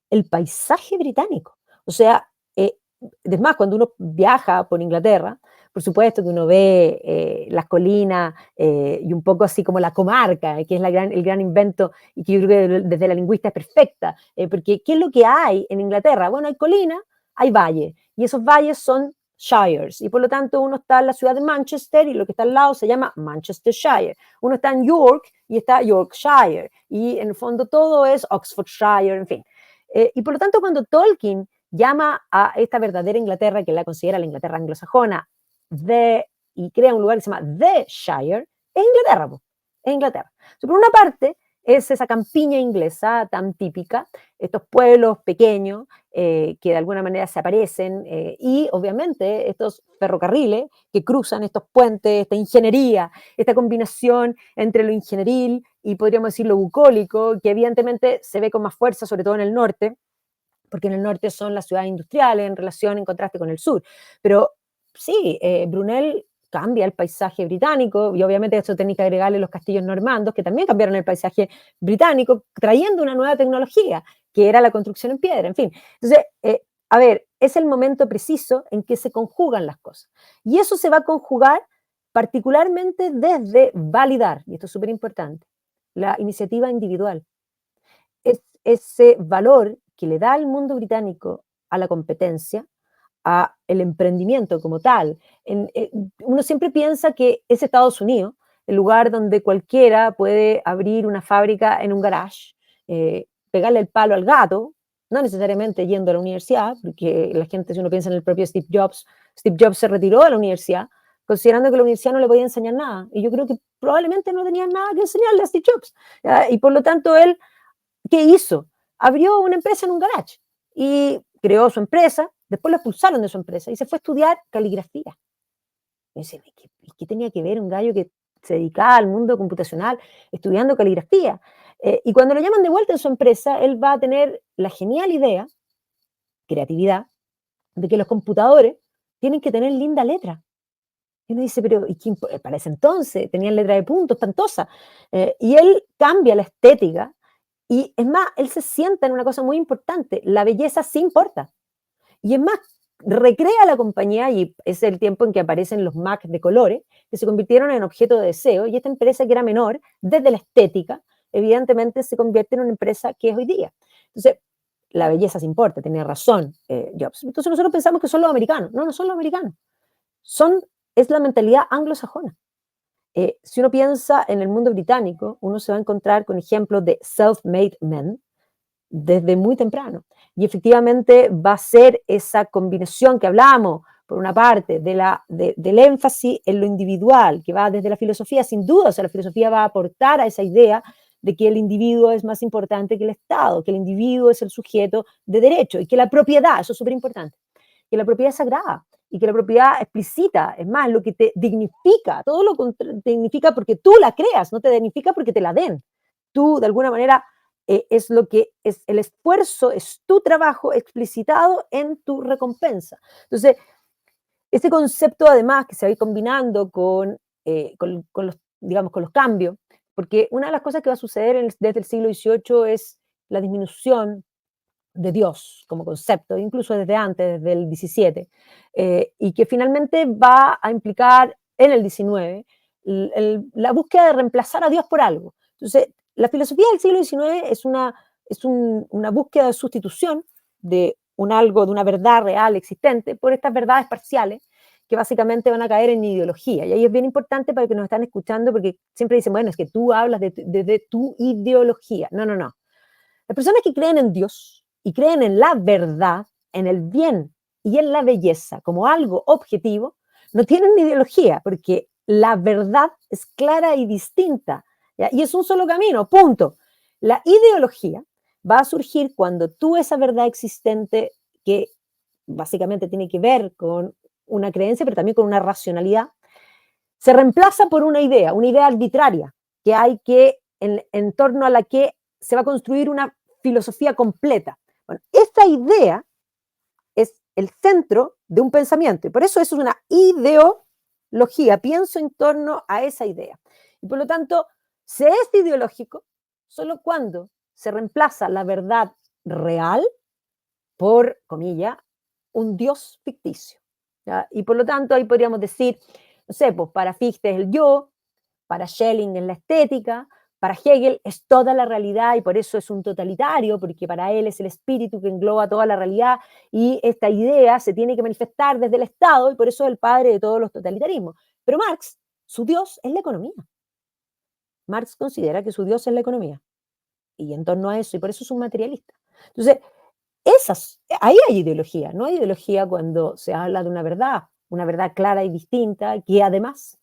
el paisaje británico. O sea, es más, cuando uno viaja por Inglaterra, por supuesto que uno ve las colinas y un poco así como la comarca, que es el gran invento y que yo creo que desde la lingüista es perfecta, porque ¿qué es lo que hay en Inglaterra? Bueno, hay colinas, hay valles, y esos valles son shires, y por lo tanto uno está en la ciudad de Manchester y lo que está al lado se llama Manchestershire. Uno está en York y está Yorkshire, y en el fondo todo es Oxfordshire, en fin. Y por lo tanto cuando Tolkien llama a esta verdadera Inglaterra, que la considera la Inglaterra anglosajona, y crea un lugar que se llama The Shire, es Inglaterra, es Inglaterra. Por una parte, es esa campiña inglesa tan típica, estos pueblos pequeños que de alguna manera se aparecen y obviamente estos ferrocarriles que cruzan estos puentes, esta ingeniería, esta combinación entre lo ingenieril y podríamos decir lo bucólico, que evidentemente se ve con más fuerza, sobre todo en el norte, porque en el norte son las ciudades industriales en contraste con el sur. Pero sí, Brunel cambia el paisaje británico y obviamente esto tenía que agregarle los castillos normandos que también cambiaron el paisaje británico trayendo una nueva tecnología que era la construcción en piedra, en fin. Entonces, a ver, es el momento preciso en que se conjugan las cosas. Y eso se va a conjugar particularmente desde validar, y esto es súper importante, la iniciativa individual. Es ese valor que le da el mundo británico a la competencia, a el emprendimiento como tal. Uno siempre piensa que es Estados Unidos, el lugar donde cualquiera puede abrir una fábrica en un garage, pegarle el palo al gato, no necesariamente yendo a la universidad, porque la gente, si uno piensa en el propio Steve Jobs se retiró de la universidad, considerando que la universidad no le podía enseñar nada. Y yo creo que probablemente no tenía nada que enseñarle a Steve Jobs. ¿Ya? Y por lo tanto, él, ¿qué hizo? Abrió una empresa en un garage y creó su empresa, después lo expulsaron de su empresa y se fue a estudiar caligrafía. Y dice, ¿qué tenía que ver un gallo que se dedicaba al mundo computacional estudiando caligrafía? Y cuando lo llaman de vuelta en su empresa, él va a tener la genial idea, creatividad, de que los computadores tienen que tener linda letra. Y uno dice, pero para ese entonces tenían letra de punto, espantosa. Y él cambia la estética y es más, él se sienta en una cosa muy importante, la belleza sí importa. Y es más, recrea la compañía y es el tiempo en que aparecen los Mac de colores, que se convirtieron en objeto de deseo, y esta empresa que era menor, desde la estética, evidentemente se convierte en una empresa que es hoy día. Entonces, la belleza sí importa, tenía razón Jobs. Entonces nosotros pensamos que son los americanos. No, no son los americanos. Es la mentalidad anglosajona. Si uno piensa en el mundo británico, uno se va a encontrar con ejemplos de self-made men desde muy temprano. Y efectivamente va a ser esa combinación que hablábamos, por una parte, del énfasis en lo individual, que va desde la filosofía, sin duda, o sea, la filosofía va a aportar a esa idea de que el individuo es más importante que el Estado, que el individuo es el sujeto de derecho y que la propiedad, eso es súper importante, que la propiedad es sagrada y que la propiedad explicita, es más, lo que te dignifica, todo lo dignifica porque tú la creas, no te dignifica porque te la den. Tú, de alguna manera, es lo que es el esfuerzo, es tu trabajo explicitado en tu recompensa. Entonces, este concepto además que se va a ir combinando con los, digamos, con los cambios, porque una de las cosas que va a suceder desde el siglo XVIII es la disminución de Dios como concepto, incluso desde antes, desde el XVII, y que finalmente va a implicar en el XIX la búsqueda de reemplazar a Dios por algo. Entonces, la filosofía del siglo XIX es una búsqueda de sustitución de un algo, de una verdad real existente, por estas verdades parciales que básicamente van a caer en ideología. Y ahí es bien importante para que nos están escuchando, porque siempre dicen, bueno, es que tú hablas de tu ideología. No, no, no. Las personas que creen en Dios y creen en la verdad, en el bien y en la belleza como algo objetivo, no tienen ideología, porque la verdad es clara y distinta, ¿ya? Y es un solo camino, punto. La ideología va a surgir cuando tú esa verdad existente, que básicamente tiene que ver con una creencia, pero también con una racionalidad, se reemplaza por una idea arbitraria, que hay en torno a la que se va a construir una filosofía completa. Bueno, esta idea es el centro de un pensamiento y por eso es una ideología. Pienso en torno a esa idea. Y por lo tanto, se es ideológico solo cuando se reemplaza la verdad real por, comillas, un Dios ficticio. ¿Ya? Y por lo tanto, ahí podríamos decir, no sé, pues para Fichte es el yo, para Schelling es la estética, para Hegel es toda la realidad y por eso es un totalitario, porque para él es el espíritu que engloba toda la realidad y esta idea se tiene que manifestar desde el Estado y por eso es el padre de todos los totalitarismos. Pero Marx, su Dios es la economía. Marx considera que su Dios es la economía y en torno a eso, y por eso es un materialista. Entonces, ahí hay ideología, no hay ideología cuando se habla de una verdad clara y distinta, que además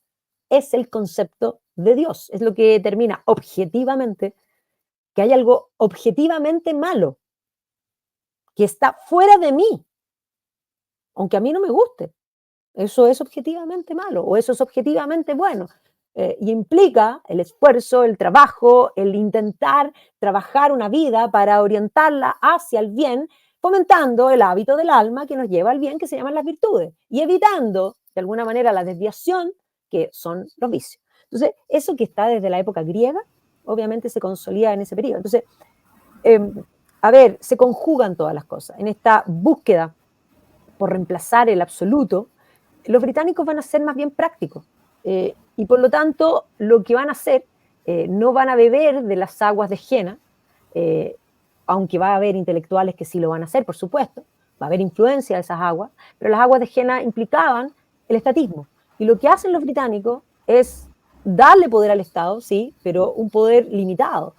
es el concepto de Dios, es lo que determina objetivamente que hay algo objetivamente malo, que está fuera de mí, aunque a mí no me guste. Eso es objetivamente malo o eso es objetivamente bueno. Y implica el esfuerzo, el trabajo, el intentar trabajar una vida para orientarla hacia el bien, fomentando el hábito del alma que nos lleva al bien, que se llaman las virtudes, y evitando, de alguna manera, la desviación, que son los vicios. Entonces, eso que está desde la época griega, obviamente se consolida en ese periodo. Entonces, a ver, se conjugan todas las cosas en esta búsqueda por reemplazar el absoluto, los británicos van a ser más bien prácticos. Y por lo tanto, lo que van a hacer, no van a beber de las aguas de Jena, aunque va a haber intelectuales que sí lo van a hacer, por supuesto, va a haber influencia de esas aguas, pero las aguas de Jena implicaban el estatismo. Y lo que hacen los británicos es darle poder al Estado, sí, pero un poder limitado.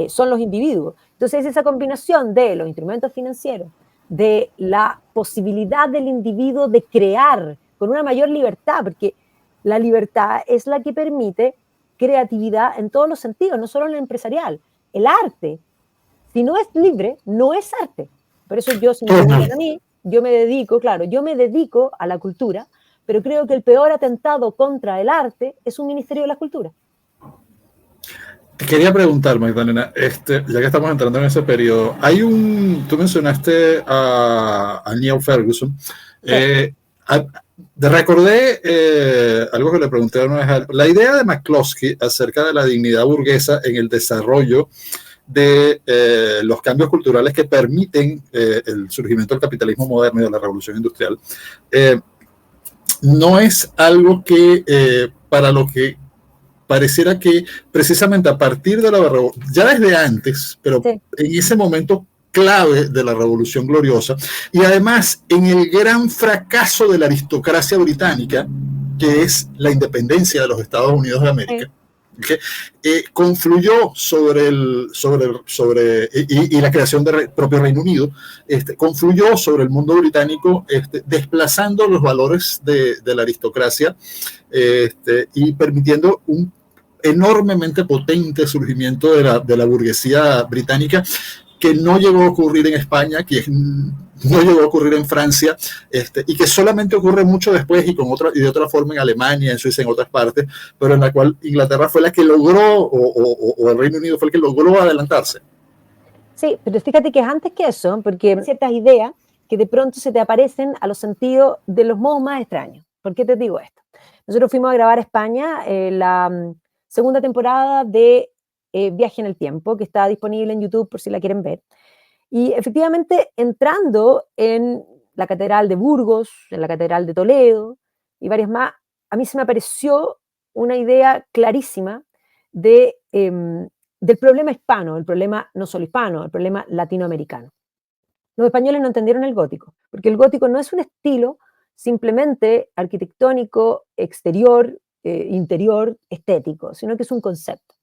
Son los individuos. Entonces, esa combinación de los instrumentos financieros, de la posibilidad del individuo de crear con una mayor libertad, porque la libertad es la que permite creatividad en todos los sentidos, no solo en el empresarial. El arte, si no es libre, no es arte. Por eso yo, si me preguntan a mí, yo me dedico a la cultura, pero creo que el peor atentado contra el arte es un Ministerio de la Cultura. Te quería preguntar, Magdalena, ya que estamos entrando en ese periodo, tú mencionaste a Neil Ferguson. Sí. Recordé algo que le pregunté una vez a él, la idea de McCloskey acerca de la dignidad burguesa en el desarrollo de los cambios culturales que permiten el surgimiento del capitalismo moderno y de la revolución industrial, no es algo que para lo que pareciera que precisamente a partir de ya desde antes, pero sí, en ese momento clave de la Revolución Gloriosa, y además en el gran fracaso de la aristocracia británica, que es la independencia de los Estados Unidos de América, sí, que confluyó y la creación del propio Reino Unido, confluyó sobre el mundo británico, desplazando los valores de la aristocracia y permitiendo un enormemente potente surgimiento de la burguesía británica, que no llegó a ocurrir en España, que no llegó a ocurrir en Francia, y que solamente ocurre mucho después y de otra forma en Alemania, en Suiza, en otras partes, pero en la cual Inglaterra fue la que logró, o el Reino Unido fue el que logró adelantarse. Sí, pero fíjate que es antes que eso, porque hay ciertas ideas que de pronto se te aparecen a los sentidos de los modos más extraños. ¿Por qué te digo esto? Nosotros fuimos a grabar a España la segunda temporada de Viaje en el Tiempo, que está disponible en YouTube por si la quieren ver. Y efectivamente, entrando en la Catedral de Burgos, en la Catedral de Toledo y varias más, a mí se me apareció una idea clarísima del problema hispano, el problema no solo hispano, el problema latinoamericano. Los españoles no entendieron el gótico, porque el gótico no es un estilo simplemente arquitectónico, exterior, interior, estético, sino que es un concepto.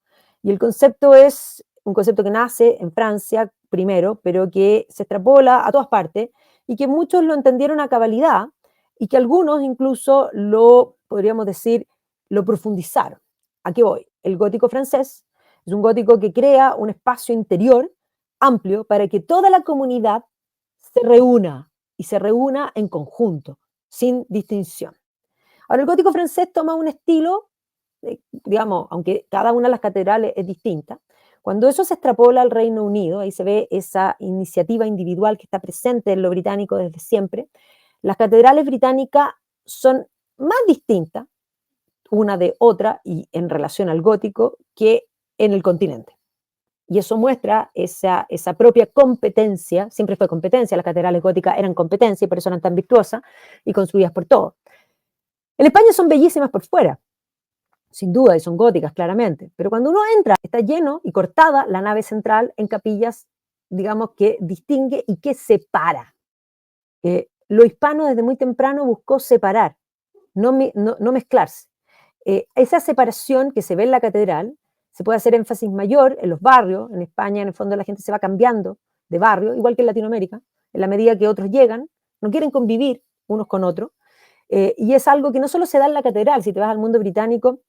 Y el concepto es un concepto que nace en Francia primero, pero que se extrapola a todas partes y que muchos lo entendieron a cabalidad y que algunos incluso lo, podríamos decir, lo profundizaron. ¿A qué voy? El gótico francés es un gótico que crea un espacio interior amplio para que toda la comunidad se reúna y se reúna en conjunto, sin distinción. Ahora, el gótico francés toma un estilo, digamos, aunque cada una de las catedrales es distinta, cuando eso se extrapola al Reino Unido, ahí se ve esa iniciativa individual que está presente en lo británico desde siempre, las catedrales británicas son más distintas una de otra y en relación al gótico que en el continente. Y eso muestra esa propia competencia, siempre fue competencia, las catedrales góticas eran competencia y por eso eran tan virtuosas y construidas por todos. En España son bellísimas por fuera, sin duda, y son góticas claramente, pero cuando uno entra está lleno y cortada la nave central en capillas, digamos, que distingue y que separa. Lo hispano desde muy temprano buscó separar, no mezclarse. Esa separación que se ve en la catedral, se puede hacer énfasis mayor en los barrios. En España, en el fondo, la gente se va cambiando de barrio, igual que en Latinoamérica, en la medida que otros llegan, no quieren convivir unos con otros, y es algo que no solo se da en la catedral. Si te vas al mundo británico,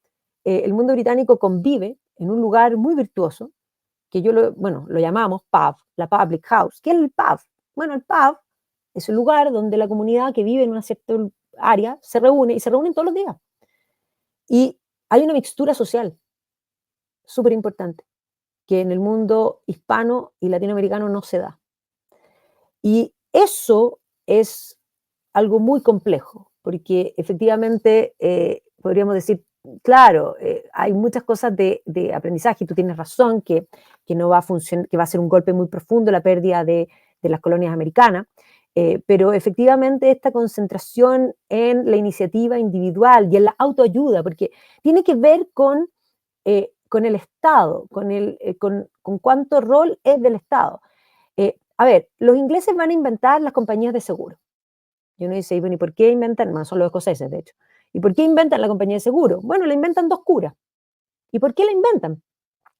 el mundo británico convive en un lugar muy virtuoso, que lo llamamos pub, la public house. ¿Qué es el pub? Bueno, el pub es un lugar donde la comunidad que vive en una cierta área se reúne, y se reúnen todos los días. Y hay una mixtura social súper importante, que en el mundo hispano y latinoamericano no se da. Y eso es algo muy complejo, porque efectivamente podríamos decir, claro, hay muchas cosas de aprendizaje, y tú tienes razón, que no va a funcionar, que va a ser un golpe muy profundo la pérdida de las colonias americanas, pero efectivamente esta concentración en la iniciativa individual y en la autoayuda, porque tiene que ver con el Estado, con cuánto rol es del Estado. A ver, los ingleses van a inventar las compañías de seguro. Y uno dice, ¿y por qué inventan? Bueno, son los escoceses, de hecho. ¿Y por qué inventan la compañía de seguro? Bueno, la inventan dos curas. ¿Y por qué la inventan?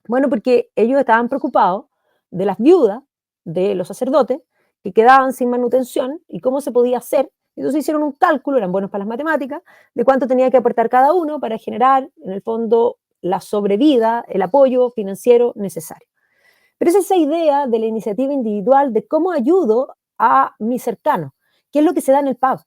Bueno, porque ellos estaban preocupados de las viudas, de los sacerdotes, que quedaban sin manutención y cómo se podía hacer. Entonces hicieron un cálculo, eran buenos para las matemáticas, de cuánto tenía que aportar cada uno para generar, en el fondo, la sobrevida, el apoyo financiero necesario. Pero es esa idea de la iniciativa individual, de cómo ayudo a mi cercano, que es lo que se da en el pub.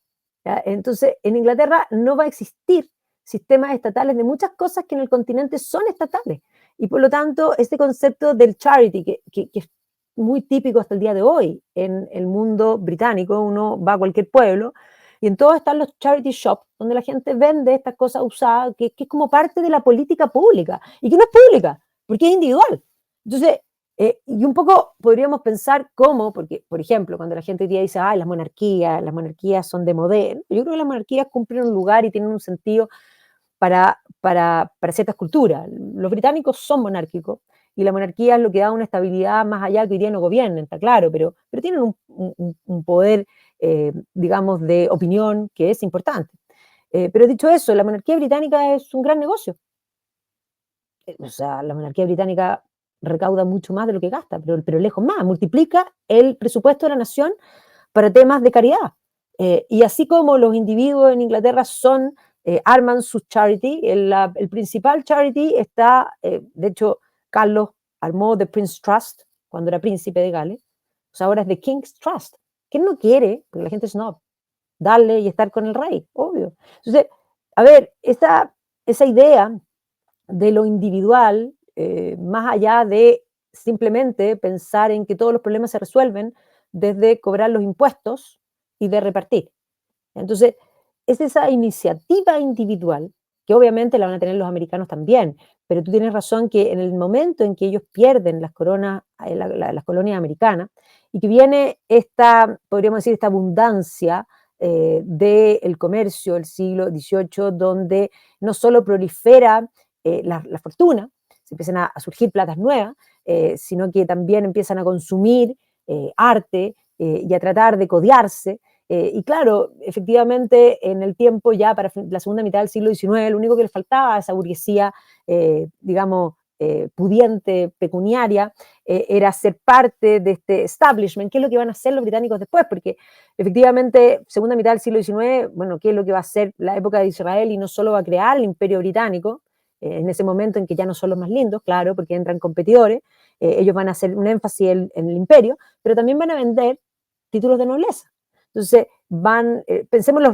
¿Ya? Entonces, en Inglaterra no va a existir sistemas estatales de muchas cosas que en el continente son estatales. Y por lo tanto, este concepto del charity, que es muy típico hasta el día de hoy en el mundo británico, uno va a cualquier pueblo y en todos están los charity shops, donde la gente vende estas cosas usadas, que es como parte de la política pública, y que no es pública, porque es individual. Entonces, y un poco podríamos pensar cómo, porque, por ejemplo, cuando la gente hoy día dice, ay, las monarquías son de modelo, yo creo que las monarquías cumplen un lugar y tienen un sentido para ciertas culturas. Los británicos son monárquicos y la monarquía es lo que da una estabilidad más allá que hoy día no gobiernen, está claro, pero tienen un poder, digamos, de opinión que es importante. Pero dicho eso, la monarquía británica es un gran negocio. O sea, la monarquía británica recauda mucho más de lo que gasta, pero lejos más, multiplica el presupuesto de la nación para temas de caridad. Y así como los individuos en Inglaterra arman sus charity, el principal charity está, de hecho, Carlos armó The Prince Trust cuando era príncipe de Gales, o sea, ahora es The King's Trust. ¿Quién no quiere? Porque la gente es snob, darle y estar con el rey, obvio. Entonces, a ver, esa idea de lo individual, más allá de simplemente pensar en que todos los problemas se resuelven desde cobrar los impuestos y de repartir. Entonces, es esa iniciativa individual, que obviamente la van a tener los americanos también, pero tú tienes razón que en el momento en que ellos pierden las colonias americanas y que viene podríamos decir, esta abundancia del comercio del siglo XVIII, donde no solo prolifera la fortuna, se empiezan a surgir platas nuevas, sino que también empiezan a consumir arte y a tratar de codiarse. Y claro, efectivamente, en el tiempo ya para la segunda mitad del siglo XIX, lo único que les faltaba a esa burguesía, digamos, pudiente, pecuniaria, era ser parte de este establishment. ¿Qué es lo que van a hacer los británicos después? Porque efectivamente, segunda mitad del siglo XIX, bueno, ¿qué es lo que va a hacer la época de Israel? Y no solo va a crear el imperio británico, en ese momento en que ya no son los más lindos, claro, porque entran competidores, ellos van a hacer un énfasis en el imperio, pero también van a vender títulos de nobleza. Entonces, pensemos en los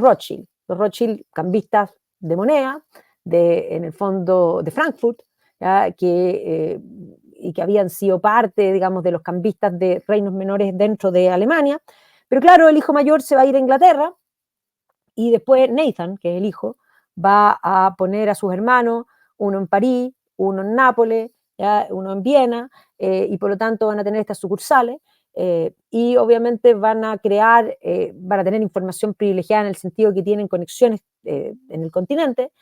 Rothschild cambistas de moneda, en el fondo de Frankfurt, ¿ya? Y que habían sido parte, digamos, de los cambistas de reinos menores dentro de Alemania. Pero claro, el hijo mayor se va a ir a Inglaterra y después Nathan, que es el hijo, va a poner a sus hermanos, uno en París, uno en Nápoles, ¿ya? Uno en Viena, y por lo tanto van a tener estas sucursales. Y obviamente van a tener información privilegiada en el sentido que tienen conexiones en el continente.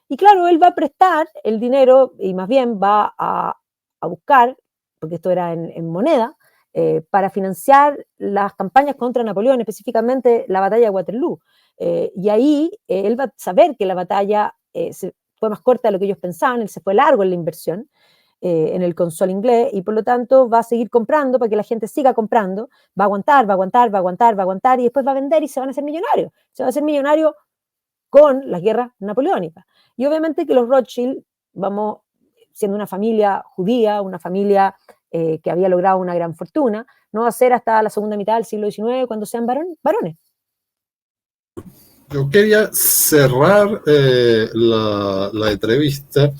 Y claro, él va a prestar el dinero y más bien va a buscar, porque esto era en moneda, para financiar las campañas contra Napoleón, específicamente la batalla de Waterloo. Y ahí él va a saber que la batalla fue más corta de lo que ellos pensaban, él se fue largo en la inversión, en el console inglés, y por lo tanto va a seguir comprando para que la gente siga comprando, va a aguantar, y después va a vender y se van a hacer millonarios. Se van a hacer millonarios con las guerras napoleónicas. Y obviamente que los Rothschild, vamos, siendo una familia judía, una familia que había logrado una gran fortuna, no va a ser hasta la segunda mitad del siglo XIX cuando sean varones. Yo quería cerrar la entrevista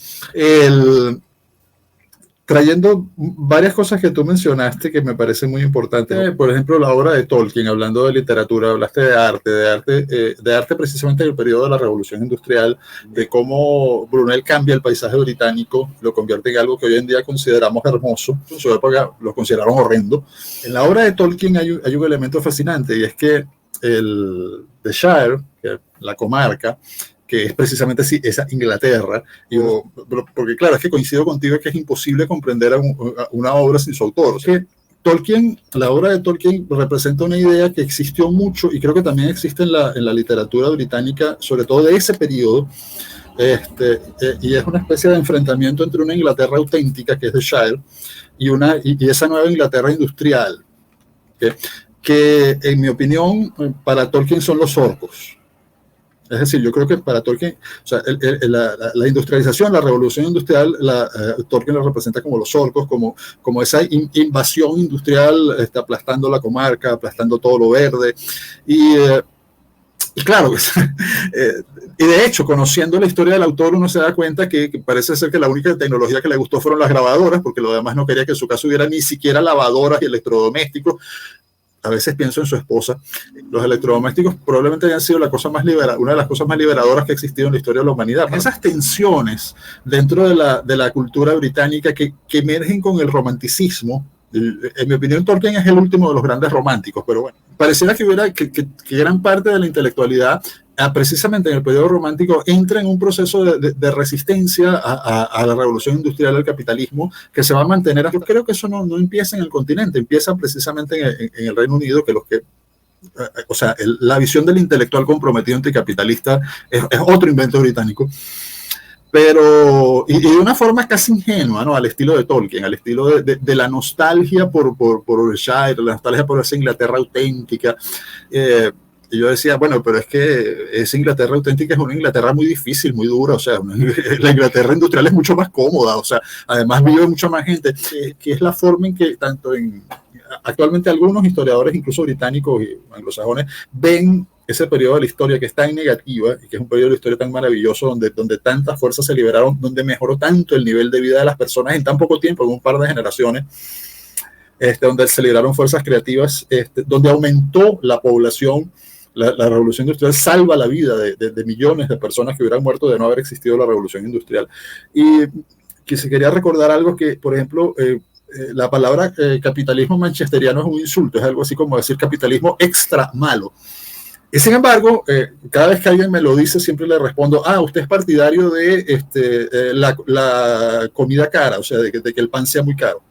trayendo varias cosas que tú mencionaste que me parecen muy importantes. Por ejemplo, la obra de Tolkien, hablando de literatura, hablaste de arte precisamente en el periodo de la Revolución Industrial, de cómo Brunel cambia el paisaje británico, lo convierte en algo que hoy en día consideramos hermoso, en su época lo consideraron horrendo. En la obra de Tolkien hay un elemento fascinante, y es que el The Shire, que la comarca, que es precisamente esa Inglaterra, porque claro, es que coincido contigo que es imposible comprender una obra sin su autor. O sea, Tolkien, la obra de Tolkien representa una idea que existió mucho y creo que también existe en la literatura británica, sobre todo de ese periodo, y es una especie de enfrentamiento entre una Inglaterra auténtica, que es The Shire, y esa nueva Inglaterra industrial, que en mi opinión, para Tolkien son los orcos. Es decir, yo creo que para Tolkien, o sea, la industrialización, la revolución industrial, Tolkien la representa como los orcos, como esa invasión industrial, aplastando la comarca, aplastando todo lo verde. Y claro, y de hecho, conociendo la historia del autor, uno se da cuenta que parece ser que la única tecnología que le gustó fueron las grabadoras, porque lo demás no quería que en su caso hubiera ni siquiera lavadoras y electrodomésticos. A veces pienso en su esposa. Los electrodomésticos probablemente hayan sido una de las cosas más liberadoras que ha existido en la historia de la humanidad. Esas tensiones dentro de la cultura británica que emergen con el romanticismo. En mi opinión, Tolkien es el último de los grandes románticos, pero bueno, pareciera que gran parte de la intelectualidad, precisamente en el periodo romántico, entra en un proceso de resistencia a la revolución industrial, al capitalismo, que se va a mantener. Yo creo que eso no empieza en el continente, empieza precisamente en el Reino Unido, o sea, la visión del intelectual comprometido anticapitalista es otro invento británico. Pero, y de una forma casi ingenua, ¿no? Al estilo de Tolkien, al estilo de la nostalgia por Shire, la nostalgia por esa Inglaterra auténtica. Y yo decía, bueno, pero es que esa Inglaterra auténtica es una Inglaterra muy difícil, muy dura, o sea, la Inglaterra industrial es mucho más cómoda, o sea, además vive mucha más gente, que es la forma en que actualmente algunos historiadores, incluso británicos y anglosajones, ven ese periodo de la historia que es tan negativa y que es un periodo de la historia tan maravilloso, donde tantas fuerzas se liberaron, donde mejoró tanto el nivel de vida de las personas en tan poco tiempo, en un par de generaciones, donde se liberaron fuerzas creativas, donde aumentó la población. La revolución industrial salva la vida de millones de personas que hubieran muerto de no haber existido la revolución industrial. Y que se quería recordar algo que, por ejemplo, la palabra capitalismo manchesteriano es un insulto, es algo así como decir capitalismo extra malo. Y sin embargo, cada vez que alguien me lo dice, siempre le respondo, usted es partidario de la comida cara, o sea, de que el pan sea muy caro.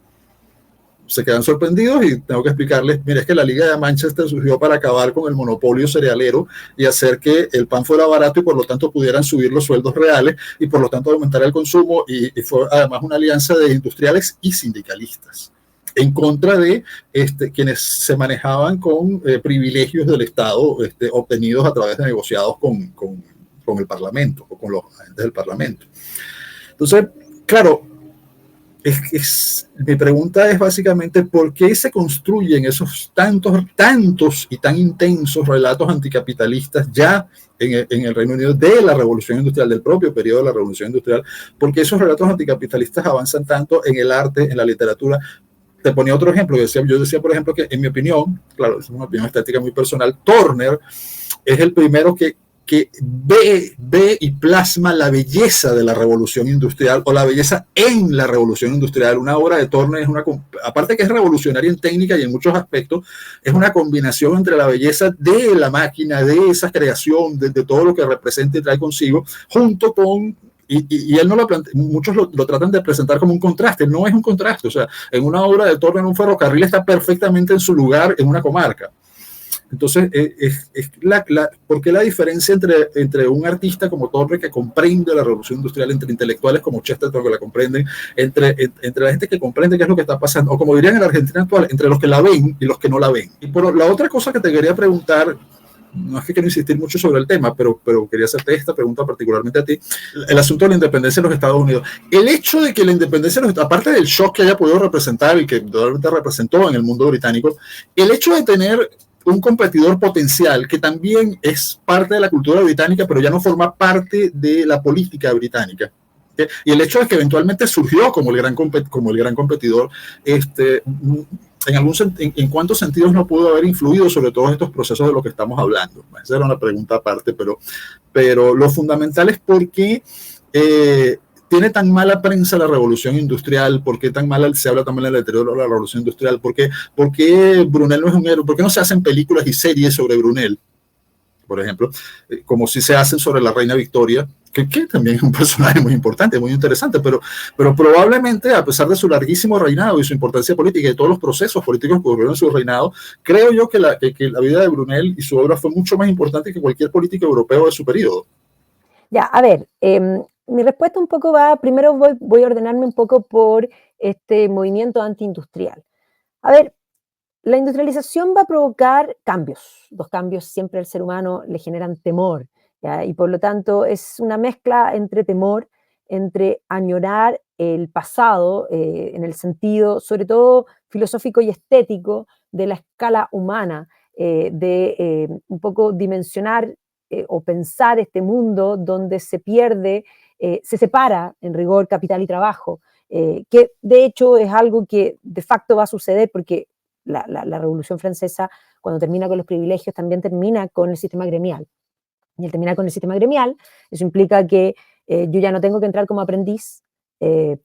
Se quedan sorprendidos y tengo que explicarles, mira, es que la Liga de Manchester surgió para acabar con el monopolio cerealero y hacer que el pan fuera barato y por lo tanto pudieran subir los sueldos reales y por lo tanto aumentar el consumo, y fue además una alianza de industriales y sindicalistas en contra de quienes se manejaban con privilegios del Estado obtenidos a través de negociados con el Parlamento o con los agentes del Parlamento. Entonces, claro, mi pregunta es básicamente ¿por qué se construyen esos tantos y tan intensos relatos anticapitalistas ya en el Reino Unido de la Revolución Industrial, del propio periodo de la Revolución Industrial? Porque esos relatos anticapitalistas avanzan tanto en el arte, en la literatura. Te ponía otro ejemplo, yo decía, por ejemplo, que en mi opinión, claro, es una opinión estética muy personal, Turner es el primero que ve y plasma la belleza de la revolución industrial o la belleza en la revolución industrial. Una obra de Turner es aparte que es revolucionaria en técnica y en muchos aspectos, es una combinación entre la belleza de la máquina, de esa creación, de todo lo que representa y trae consigo, junto con y él no lo plantea, muchos lo tratan de presentar como un contraste. No es un contraste, o sea, en una obra de Turner un ferrocarril está perfectamente en su lugar en una comarca. Entonces, ¿por qué la diferencia entre un artista como Turner que comprende la revolución industrial, entre intelectuales como Chesterton que la comprenden, entre la gente que comprende qué es lo que está pasando, o como dirían en la Argentina actual, entre los que la ven y los que no la ven? Y por la otra cosa que te quería preguntar, no es que quiero insistir mucho sobre el tema, pero quería hacerte esta pregunta particularmente a ti, el asunto de la independencia de los Estados Unidos. El hecho de que la independencia, aparte del shock que haya podido representar y que realmente representó en el mundo británico, el hecho de tener un competidor potencial que también es parte de la cultura británica, pero ya no forma parte de la política británica, y el hecho de que eventualmente surgió como el gran competidor, en cuántos sentidos no pudo haber influido sobre todos estos procesos de los que estamos hablando. Esa era una pregunta aparte, pero lo fundamental es por qué tiene tan mala prensa la revolución industrial, por qué se habla también del deterioro de la revolución industrial, por qué Brunel no es un héroe, por qué no se hacen películas y series sobre Brunel, por ejemplo, como si se hacen sobre la reina Victoria, que también es un personaje muy importante, muy interesante, pero probablemente, a pesar de su larguísimo reinado y su importancia política y todos los procesos políticos que ocurrieron en su reinado, creo yo que la vida de Brunel y su obra fue mucho más importante que cualquier político europeo de su periodo. Ya, a ver, mi respuesta un poco primero voy a ordenarme un poco por este movimiento antiindustrial. A ver, la industrialización va a provocar cambios. Los cambios siempre al ser humano le generan temor, ¿ya? Y por lo tanto es una mezcla entre temor, entre añorar el pasado, en el sentido sobre todo filosófico y estético de la escala humana, de un poco dimensionar o pensar este mundo donde se pierde, se separa en rigor capital y trabajo, que de hecho es algo que de facto va a suceder porque la Revolución Francesa, cuando termina con los privilegios, también termina con el sistema gremial. Y al terminar con el sistema gremial, eso implica que yo ya no tengo que entrar como aprendiz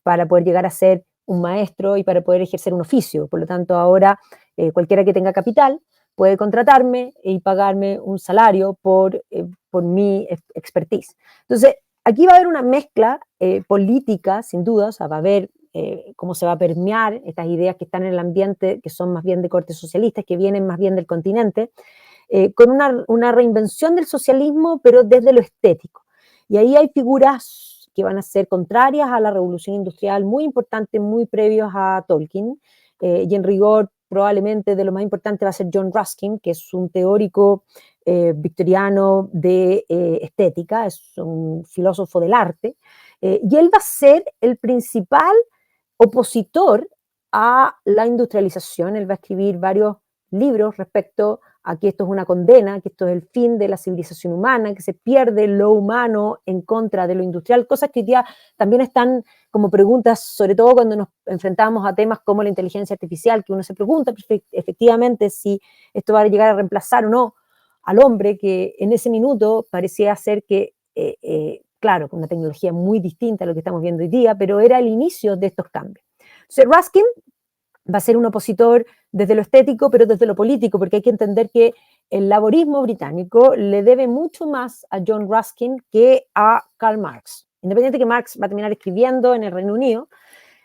para poder llegar a ser un maestro y para poder ejercer un oficio. Por lo tanto, ahora cualquiera que tenga capital puede contratarme y pagarme un salario por mi expertise. Entonces, aquí va a haber una mezcla política, sin duda, o sea, va a haber cómo se va a permear estas ideas que están en el ambiente, que son más bien de corte socialista, que vienen más bien del continente, con una reinvención del socialismo, pero desde lo estético. Y ahí hay figuras que van a ser contrarias a la revolución industrial, muy importantes, muy previos a Tolkien, y en rigor probablemente de lo más importante va a ser John Ruskin, que es un teórico victoriano de estética, es un filósofo del arte, y él va a ser el principal opositor a la industrialización. Él va a escribir varios libros respecto a que esto es una condena, que esto es el fin de la civilización humana, que se pierde lo humano en contra de lo industrial, cosas que hoy día también están como preguntas, sobre todo cuando nos enfrentamos a temas como la inteligencia artificial, que uno se pregunta efectivamente si esto va a llegar a reemplazar o no al hombre, que en ese minuto parecía ser que, claro, con una tecnología muy distinta a lo que estamos viendo hoy día, pero era el inicio de estos cambios. Entonces, Ruskin va a ser un opositor desde lo estético, pero desde lo político, porque hay que entender que el laborismo británico le debe mucho más a John Ruskin que a Karl Marx. Independiente que Marx va a terminar escribiendo en el Reino Unido,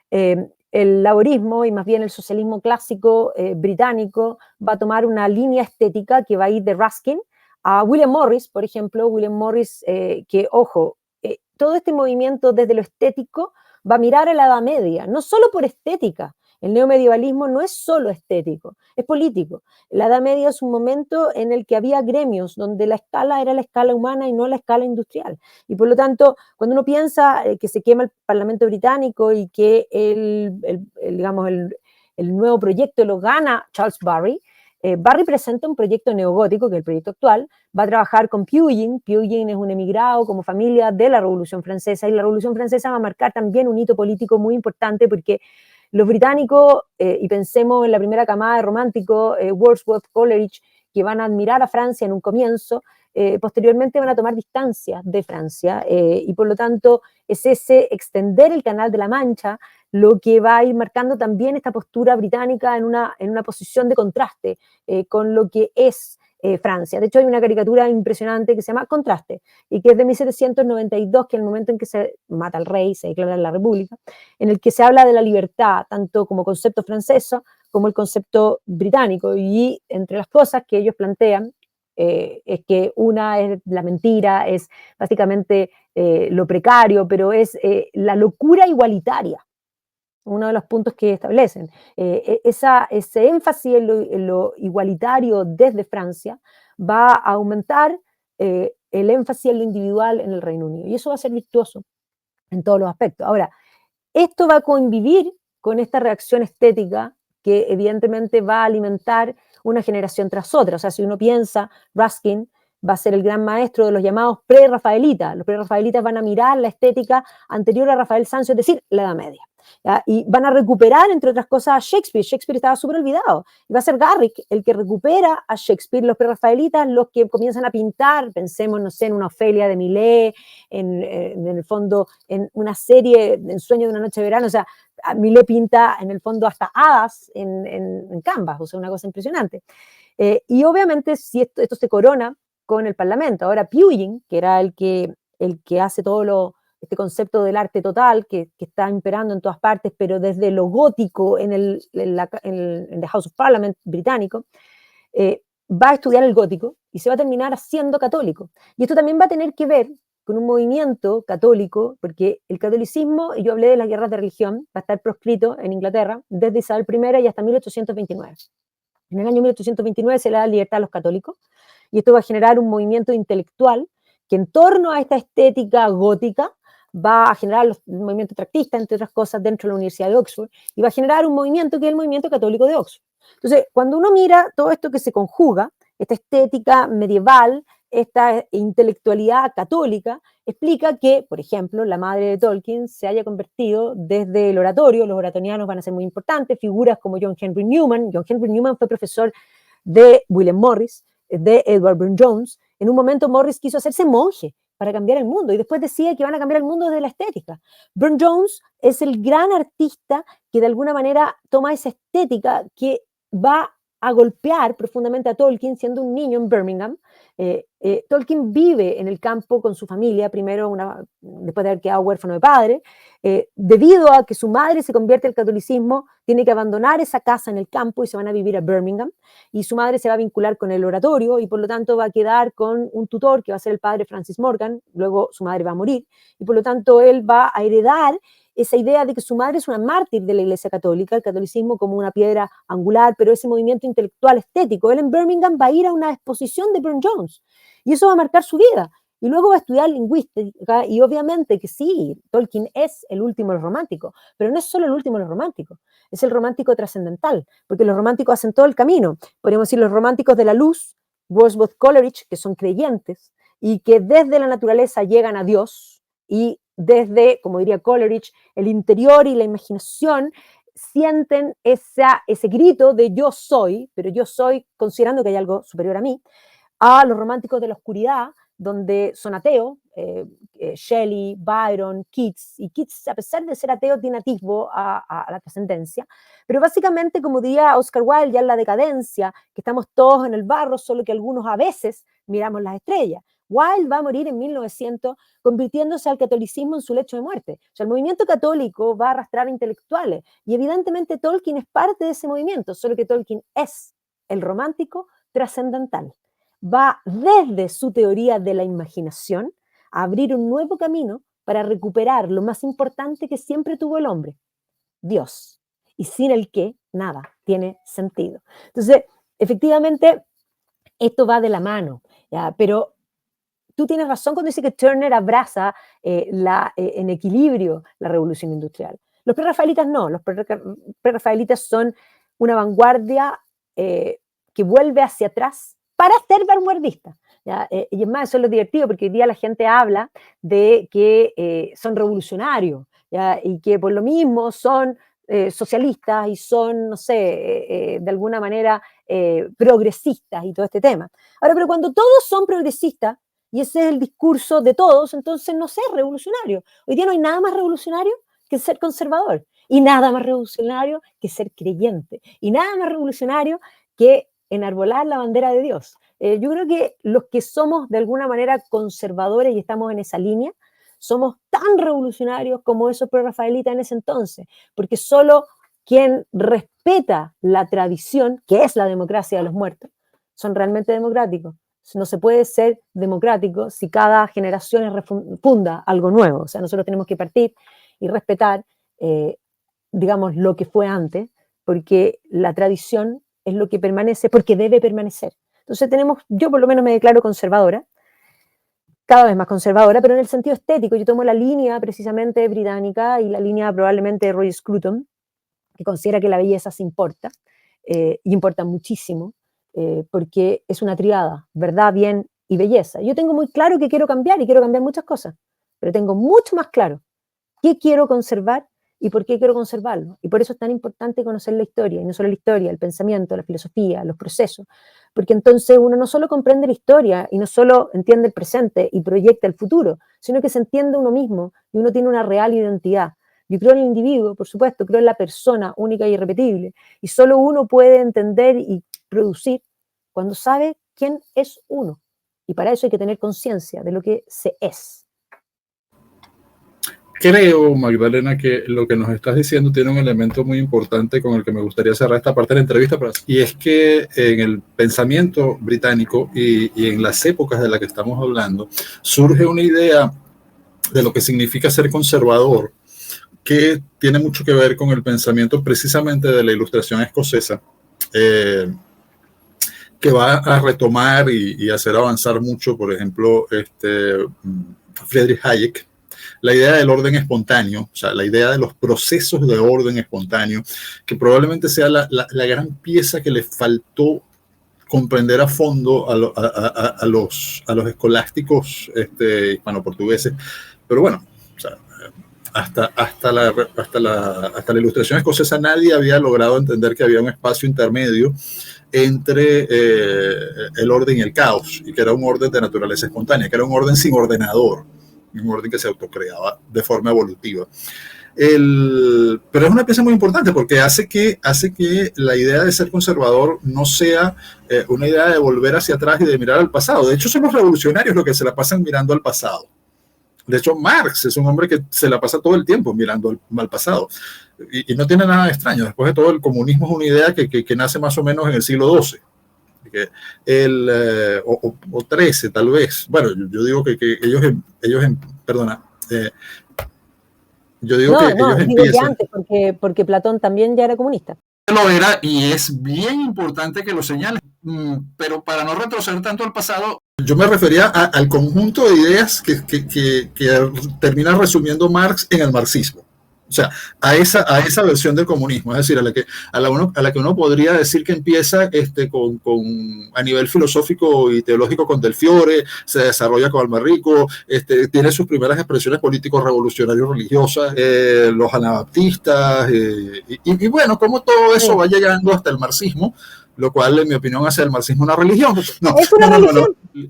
el laborismo y más bien el socialismo clásico británico va a tomar una línea estética que va a ir de Ruskin a William Morris, por ejemplo. William Morris, que, ojo, todo este movimiento desde lo estético va a mirar a la Edad Media, no solo por estética. El neomedievalismo no es solo estético, es político. La Edad Media es un momento en el que había gremios donde la escala era la escala humana y no la escala industrial. Y por lo tanto, cuando uno piensa que se quema el Parlamento británico y que digamos, el nuevo proyecto lo gana Charles Barry, Barry presenta un proyecto neogótico, que es el proyecto actual, va a trabajar con Pugin. Pugin es un emigrado como familia de la Revolución Francesa, y la Revolución Francesa va a marcar también un hito político muy importante porque los británicos, y pensemos en la primera camada de románticos, Wordsworth, Coleridge, que van a admirar a Francia en un comienzo, posteriormente van a tomar distancia de Francia, y por lo tanto es ese extender el Canal de la Mancha lo que va a ir marcando también esta postura británica en una posición de contraste con lo que es Francia. De hecho, hay una caricatura impresionante que se llama Contraste, y que es de 1792, que es el momento en que se mata al rey, se declara la república, en el que se habla de la libertad, tanto como concepto francés como el concepto británico, y entre las cosas que ellos plantean es que una es la mentira, es básicamente lo precario, pero es la locura igualitaria, uno de los puntos que establecen. Ese énfasis en lo igualitario desde Francia va a aumentar el énfasis en lo individual en el Reino Unido, y eso va a ser virtuoso en todos los aspectos. Ahora, esto va a convivir con esta reacción estética que evidentemente va a alimentar una generación tras otra. O sea, si uno piensa, Ruskin va a ser el gran maestro de los llamados pre-rafaelitas. Los pre-rafaelitas van a mirar la estética anterior a Rafael Sanzio, es decir, la Edad Media. ¿Ya? Y van a recuperar, entre otras cosas, a Shakespeare. Shakespeare estaba súper olvidado. Y va a ser Garrick el que recupera a Shakespeare, los pre-rafaelitas, los que comienzan a pintar, pensemos, no sé, en una Ofelia de Millet, en el fondo, en una serie, en Sueño de una noche de verano, o sea, Millet pinta en el fondo hasta hadas en Canvas, o sea, una cosa impresionante. Y obviamente, si esto se corona con el Parlamento. Ahora, Pugin, que era el que hace todo este concepto del arte total que está imperando en todas partes, pero desde lo gótico en The House of Parliament británico, va a estudiar el gótico y se va a terminar haciendo católico. Y esto también va a tener que ver con un movimiento católico, porque el catolicismo, y yo hablé de las guerras de religión, va a estar proscrito en Inglaterra desde Isabel I y hasta 1829. En el año 1829 se le da libertad a los católicos, y esto va a generar un movimiento intelectual que en torno a esta estética gótica va a generar un movimiento tractista, entre otras cosas, dentro de la Universidad de Oxford, y va a generar un movimiento que es el movimiento católico de Oxford. Entonces, cuando uno mira todo esto que se conjuga, esta estética medieval, esta intelectualidad católica, explica que, por ejemplo, la madre de Tolkien se haya convertido desde el oratorio, los oratonianos van a ser muy importantes, figuras como John Henry Newman. John Henry Newman fue profesor de William Morris, de Edward Burne-Jones. En un momento Morris quiso hacerse monje para cambiar el mundo y después decía que van a cambiar el mundo desde la estética. Burne-Jones es el gran artista que de alguna manera toma esa estética que va a golpear profundamente a Tolkien siendo un niño en Birmingham. Tolkien vive en el campo con su familia, primero después de haber quedado huérfano de padre. Debido a que su madre se convierte al catolicismo, tiene que abandonar esa casa en el campo y se van a vivir a Birmingham, y su madre se va a vincular con el oratorio y por lo tanto va a quedar con un tutor que va a ser el padre Francis Morgan. Luego su madre va a morir y por lo tanto él va a heredar esa idea de que su madre es una mártir de la Iglesia Católica, el catolicismo como una piedra angular, pero ese movimiento intelectual estético. Él en Birmingham va a ir a una exposición de Burne-Jones y eso va a marcar su vida. Y luego va a estudiar lingüística y obviamente que sí, Tolkien es el último de los románticos, pero no es solo el último de los románticos, es el romántico trascendental, porque los románticos hacen todo el camino. Podríamos decir los románticos de la luz, Wordsworth, Coleridge, que son creyentes y que desde la naturaleza llegan a Dios y desde, como diría Coleridge, el interior y la imaginación sienten ese grito de yo soy, pero yo soy considerando que hay algo superior a mí. A los románticos de la oscuridad, donde son ateos, Shelley, Byron, Keats, y Keats, a pesar de ser ateo, tiene atisbo a la trascendencia, pero básicamente, como diría Oscar Wilde, ya en la decadencia, que estamos todos en el barro, solo que algunos a veces miramos las estrellas. Wilde va a morir en 1900, convirtiéndose al catolicismo en su lecho de muerte. O sea, el movimiento católico va a arrastrar a intelectuales, y evidentemente Tolkien es parte de ese movimiento, solo que Tolkien es el romántico trascendental. Va desde su teoría de la imaginación a abrir un nuevo camino para recuperar lo más importante que siempre tuvo el hombre, Dios, y sin el que nada tiene sentido. Entonces, efectivamente, esto va de la mano, ¿ya? Pero tú tienes razón cuando dices que Turner abraza en equilibrio la revolución industrial. Los prerrafaelitas no, los prerrafaelitas son una vanguardia que vuelve hacia atrás para ser vanguardista. Y es más, eso es lo divertido, porque hoy día la gente habla de que son revolucionarios, ¿ya? Y que por lo mismo son socialistas y son, no sé, de alguna manera progresistas y todo este tema. Ahora, pero cuando todos son progresistas, y ese es el discurso de todos, entonces no sé, revolucionario. Hoy día no hay nada más revolucionario que ser conservador, y nada más revolucionario que ser creyente, y nada más revolucionario que enarbolar la bandera de Dios. Yo creo que los que somos de alguna manera conservadores y estamos en esa línea, somos tan revolucionarios como esos prerrafaelitas en ese entonces, porque solo quien respeta la tradición, que es la democracia de los muertos, son realmente democráticos. No se puede ser democrático si cada generación funda algo nuevo. O sea, nosotros tenemos que partir y respetar, digamos, lo que fue antes, porque la tradición es lo que permanece, porque debe permanecer. Entonces yo por lo menos me declaro conservadora, cada vez más conservadora, pero en el sentido estético. Yo tomo la línea precisamente británica y la línea probablemente de Roger Scruton, que considera que la belleza se importa, y importa muchísimo, porque es una triada, verdad, bien y belleza. Yo tengo muy claro que quiero cambiar y quiero cambiar muchas cosas, pero tengo mucho más claro qué quiero conservar y por qué quiero conservarlo. Y por eso es tan importante conocer la historia, y no solo la historia, el pensamiento, la filosofía, los procesos, porque entonces uno no solo comprende la historia y no solo entiende el presente y proyecta el futuro, sino que se entiende uno mismo y uno tiene una real identidad. Yo creo en el individuo, por supuesto, creo en la persona única y irrepetible, y solo uno puede entender y producir cuando sabe quién es uno. Y para eso hay que tener conciencia de lo que se es. Creo, Magdalena, que lo que nos estás diciendo tiene un elemento muy importante con el que me gustaría cerrar esta parte de la entrevista, y es que en el pensamiento británico y en las épocas de las que estamos hablando, surge una idea de lo que significa ser conservador, que tiene mucho que ver con el pensamiento precisamente de la Ilustración escocesa, que va a retomar y hacer avanzar mucho, por ejemplo, Friedrich Hayek, la idea del orden espontáneo, o sea, la idea de los procesos de orden espontáneo, que probablemente sea la gran pieza que le faltó comprender a fondo a los escolásticos hispano-portugueses. Pero bueno, o sea, hasta la Ilustración escocesa nadie había logrado entender que había un espacio intermedio entre el orden y el caos, y que era un orden de naturaleza espontánea, que era un orden sin ordenador, un orden que se autocreaba de forma evolutiva. Pero es una pieza muy importante porque hace que la idea de ser conservador no sea una idea de volver hacia atrás y de mirar al pasado. De hecho, son los revolucionarios los que se la pasan mirando al pasado. De hecho, Marx es un hombre que se la pasa todo el tiempo mirando al pasado. Y no tiene nada de extraño. Después de todo, el comunismo es una idea que nace más o menos en el siglo XII. O 13 tal vez. Bueno, yo digo que ellos perdona, yo digo que ellos empiezan antes, porque Platón también ya era comunista. Lo era, y es bien importante que lo señales, pero para no retroceder tanto al pasado, yo me refería al conjunto de ideas que termina resumiendo Marx en el marxismo. O sea, a esa versión del comunismo, es decir, a la que uno podría decir que empieza a nivel filosófico y teológico con Del Fiore, se desarrolla con Almerrico, tiene sus primeras expresiones políticos revolucionarios religiosas, los anabaptistas, y bueno, como todo eso va llegando hasta el marxismo, lo cual, en mi opinión, hace del marxismo una religión. No.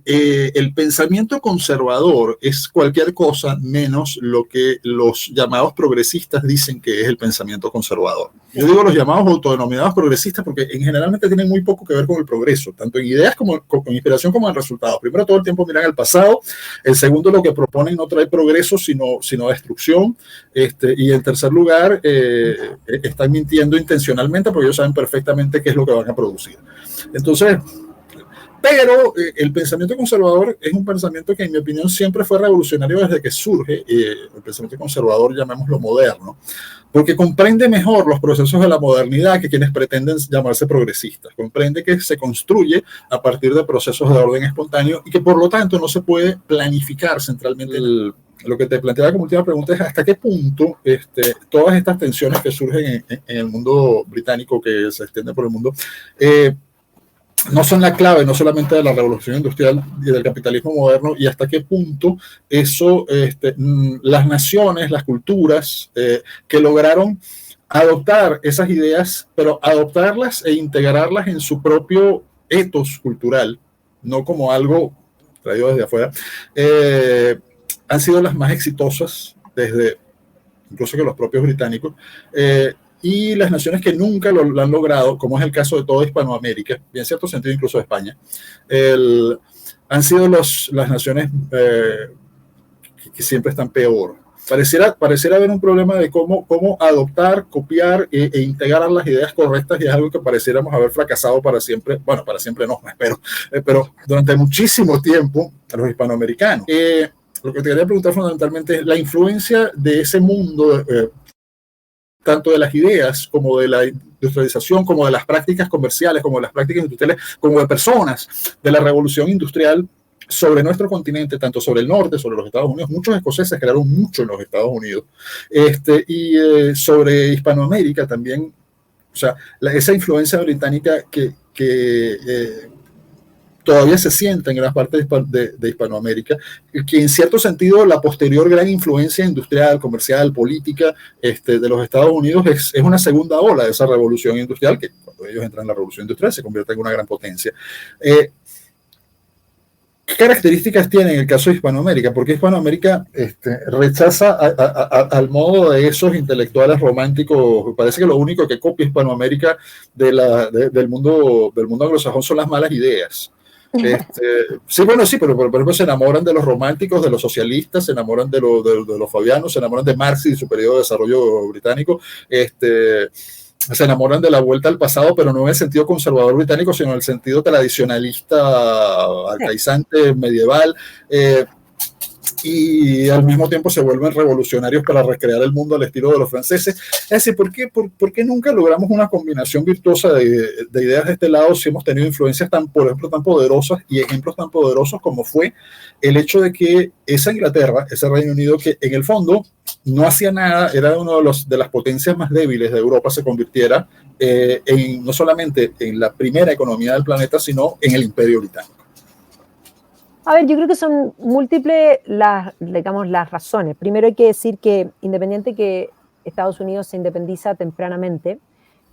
El pensamiento conservador es cualquier cosa menos lo que los llamados progresistas dicen que es el pensamiento conservador. Yo digo los llamados autodenominados progresistas porque generalmente tienen muy poco que ver con el progreso, tanto en ideas como con inspiración como en resultados. Primero, todo el tiempo miran al pasado. El segundo, lo que proponen no trae progreso, sino destrucción. Y en tercer lugar, están mintiendo intencionalmente porque ellos saben perfectamente qué es lo que van a producir. Entonces, pero el pensamiento conservador es un pensamiento que, en mi opinión, siempre fue revolucionario desde que surge. El pensamiento conservador, llamémoslo moderno, porque comprende mejor los procesos de la modernidad que quienes pretenden llamarse progresistas. Comprende que se construye a partir de procesos de orden espontáneo y que, por lo tanto, no se puede planificar centralmente. Lo que te planteaba como última pregunta es hasta qué punto todas estas tensiones que surgen en el mundo británico, que se extiende por el mundo, no son la clave no solamente de la revolución industrial y del capitalismo moderno, y hasta qué punto eso, las naciones, las culturas que lograron adoptar esas ideas, pero adoptarlas e integrarlas en su propio ethos cultural, no como algo traído desde afuera, han sido las más exitosas desde incluso que los propios británicos, y las naciones que nunca lo han logrado, como es el caso de toda Hispanoamérica, y en cierto sentido incluso de España, han sido las naciones que siempre están peor. Pareciera haber un problema de cómo adoptar, copiar e integrar las ideas correctas, y es algo que pareciéramos haber fracasado para siempre. Bueno, para siempre no, pero durante muchísimo tiempo a los hispanoamericanos. Lo que te quería preguntar fundamentalmente es la influencia de ese mundo, tanto de las ideas como de la industrialización, como de las prácticas comerciales, como de las prácticas industriales, como de personas de la revolución industrial sobre nuestro continente, tanto sobre el norte, sobre los Estados Unidos. Muchos escoceses crearon mucho en los Estados Unidos, y sobre Hispanoamérica también. O sea, esa influencia británica que todavía se siente en gran parte de Hispanoamérica, que en cierto sentido la posterior gran influencia industrial, comercial, política de los Estados Unidos es una segunda ola de esa revolución industrial, que cuando ellos entran en la revolución industrial se convierte en una gran potencia. ¿Qué características tiene en el caso de Hispanoamérica? Porque Hispanoamérica rechaza al modo de esos intelectuales románticos. Parece que lo único que copia Hispanoamérica del mundo anglosajón son las malas ideas. Sí, bueno, sí, pero por ejemplo se enamoran de los románticos, de los socialistas, se enamoran de los fabianos, se enamoran de Marx y su periodo de desarrollo británico, se enamoran de la vuelta al pasado, pero no en el sentido conservador británico, sino en el sentido tradicionalista, arcaizante, medieval, y al mismo tiempo se vuelven revolucionarios para recrear el mundo al estilo de los franceses. Es decir, ¿por qué nunca logramos una combinación virtuosa de ideas de este lado si hemos tenido influencias por ejemplo, tan poderosas y ejemplos tan poderosos como fue el hecho de que esa Inglaterra, ese Reino Unido, que en el fondo no hacía nada, era uno de las potencias más débiles de Europa, se convirtiera no solamente en la primera economía del planeta, sino en el Imperio Británico? A ver, yo creo que son múltiples las razones. Primero hay que decir que independiente que Estados Unidos se independiza tempranamente,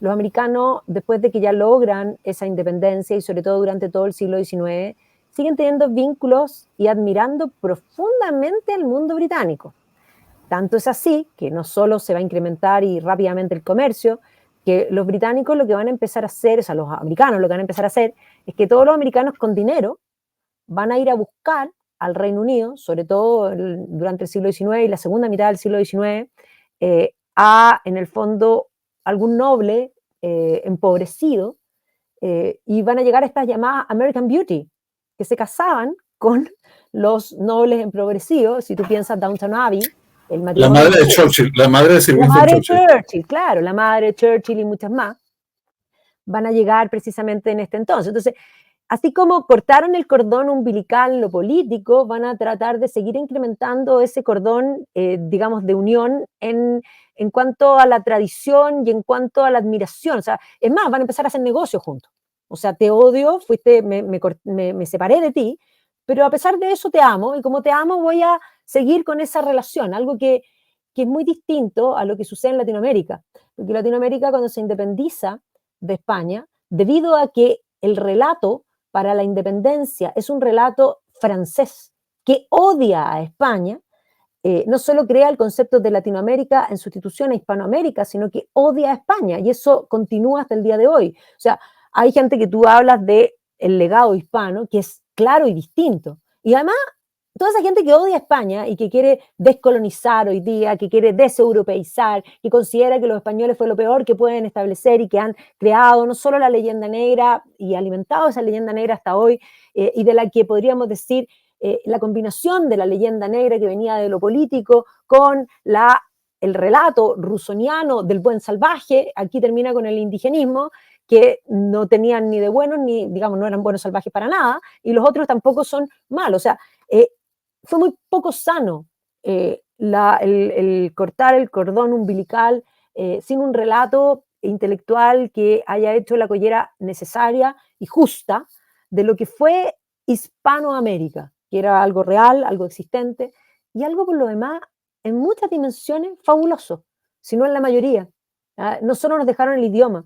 los americanos, después de que ya logran esa independencia y sobre todo durante todo el siglo XIX, siguen teniendo vínculos y admirando profundamente al mundo británico. Tanto es así que no solo se va a incrementar y rápidamente el comercio, que los británicos lo que van a empezar a hacer, o sea, los americanos lo que van a empezar a hacer, es que todos los americanos con dinero van a ir a buscar al Reino Unido, sobre todo durante el siglo XIX y la segunda mitad del siglo XIX, en el fondo, algún noble empobrecido, y van a llegar estas llamadas American Beauty, que se casaban con los nobles empobrecidos. Si tú piensas Downton Abbey, el matrimonio... La madre de Churchill, la madre de Sir Winston Churchill. Claro, la madre de Churchill y muchas más, van a llegar precisamente en este entonces. Entonces, así como cortaron el cordón umbilical en lo político, van a tratar de seguir incrementando ese cordón, digamos, de unión en cuanto a la tradición y en cuanto a la admiración. O sea, es más, van a empezar a hacer negocios juntos. O sea, te odio, me separé de ti, pero a pesar de eso te amo, y como te amo voy a seguir con esa relación, algo que es muy distinto a lo que sucede en Latinoamérica. Porque Latinoamérica, cuando se independiza de España, debido a que el relato para la independencia es un relato francés que odia a España, no solo crea el concepto de Latinoamérica en sustitución a Hispanoamérica, sino que odia a España, y eso continúa hasta el día de hoy. O sea, hay gente que tú hablas del legado hispano, que es claro y distinto. Y además, toda esa gente que odia a España y que quiere descolonizar hoy día, que quiere deseuropeizar, que considera que los españoles fue lo peor que pueden establecer y que han creado no solo la leyenda negra y alimentado esa leyenda negra hasta hoy, y de la que podríamos decir la combinación de la leyenda negra que venía de lo político con el relato rusoniano del buen salvaje. Aquí termina con el indigenismo, que no tenían ni de buenos, ni, digamos, no eran buenos salvajes para nada, y los otros tampoco son malos. O sea, fue muy poco sano el cortar el cordón umbilical sin un relato intelectual que haya hecho la collera necesaria y justa de lo que fue Hispanoamérica, que era algo real, algo existente, y algo por lo demás, en muchas dimensiones, fabuloso, si no en la mayoría. No solo nos dejaron el idioma,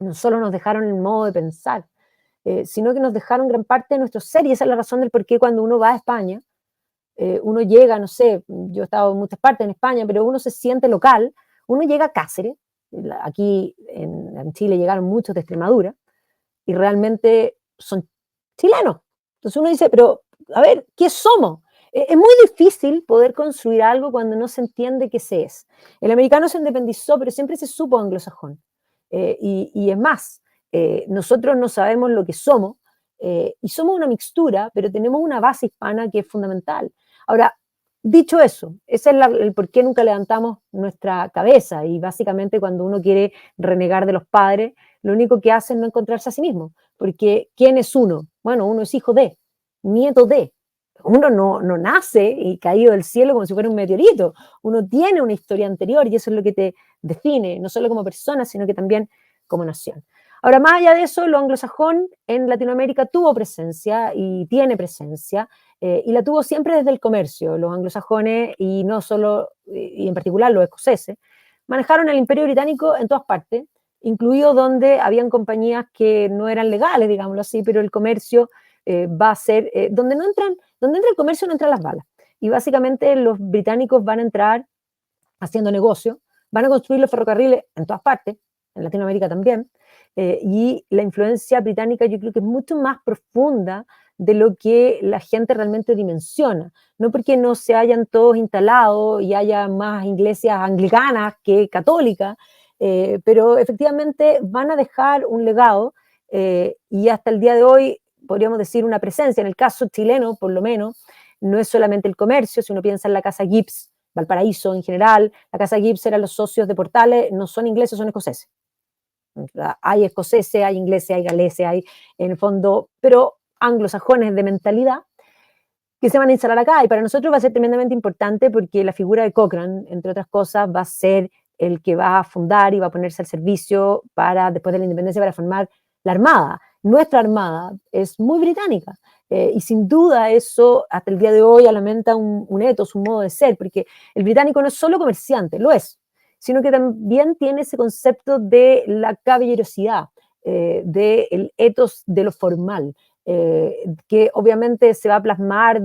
no solo nos dejaron el modo de pensar, sino que nos dejaron gran parte de nuestro ser, y esa es la razón del por qué cuando uno va a España, uno llega, no sé, yo he estado en muchas partes en España, pero uno se siente local, uno llega a Cáceres, aquí en Chile llegaron muchos de Extremadura, y realmente son chilenos. Entonces uno dice, pero a ver, ¿qué somos? Es muy difícil poder construir algo cuando no se entiende qué se es. El americano se independizó, pero siempre se supo anglosajón. Y es más, nosotros no sabemos lo que somos, y somos una mixtura, pero tenemos una base hispana que es fundamental. Ahora, dicho eso, ese es el por qué nunca levantamos nuestra cabeza, y básicamente cuando uno quiere renegar de los padres, lo único que hace es no encontrarse a sí mismo, porque ¿quién es uno? Bueno, uno es hijo de, nieto de. Uno no nace y caído del cielo como si fuera un meteorito. Uno tiene una historia anterior y eso es lo que te define, no solo como persona, sino que también como nación. Ahora, más allá de eso, lo anglosajón en Latinoamérica tuvo presencia y tiene presencia, y la tuvo siempre desde el comercio. Los anglosajones, y no solo, y en particular los escoceses, manejaron el imperio británico en todas partes, incluido donde habían compañías que no eran legales, digámoslo así, pero el comercio va a ser, donde entra el comercio no entran las balas. Y básicamente los británicos van a entrar haciendo negocio, van a construir los ferrocarriles en todas partes, en Latinoamérica también, y la influencia británica yo creo que es mucho más profunda de lo que la gente realmente dimensiona. No porque no se hayan todos instalado y haya más iglesias anglicanas que católicas, pero efectivamente van a dejar un legado, y hasta el día de hoy podríamos decir una presencia. En el caso chileno, por lo menos, no es solamente el comercio. Si uno piensa en la Casa Gibbs, Valparaíso en general, la Casa Gibbs eran los socios de Portales, no son ingleses, son escoceses. Hay escoceses, hay ingleses, hay galeses, hay en el fondo, pero anglosajones de mentalidad que se van a instalar acá, y para nosotros va a ser tremendamente importante porque la figura de Cochrane, entre otras cosas, va a ser el que va a fundar y va a ponerse al servicio para, después de la independencia, para formar la Armada. Nuestra Armada es muy británica, y sin duda eso hasta el día de hoy alimenta un ethos, un modo de ser, porque el británico no es solo comerciante, lo es, sino que también tiene ese concepto de la caballerosidad, del ethos de lo formal, que obviamente se va a plasmar,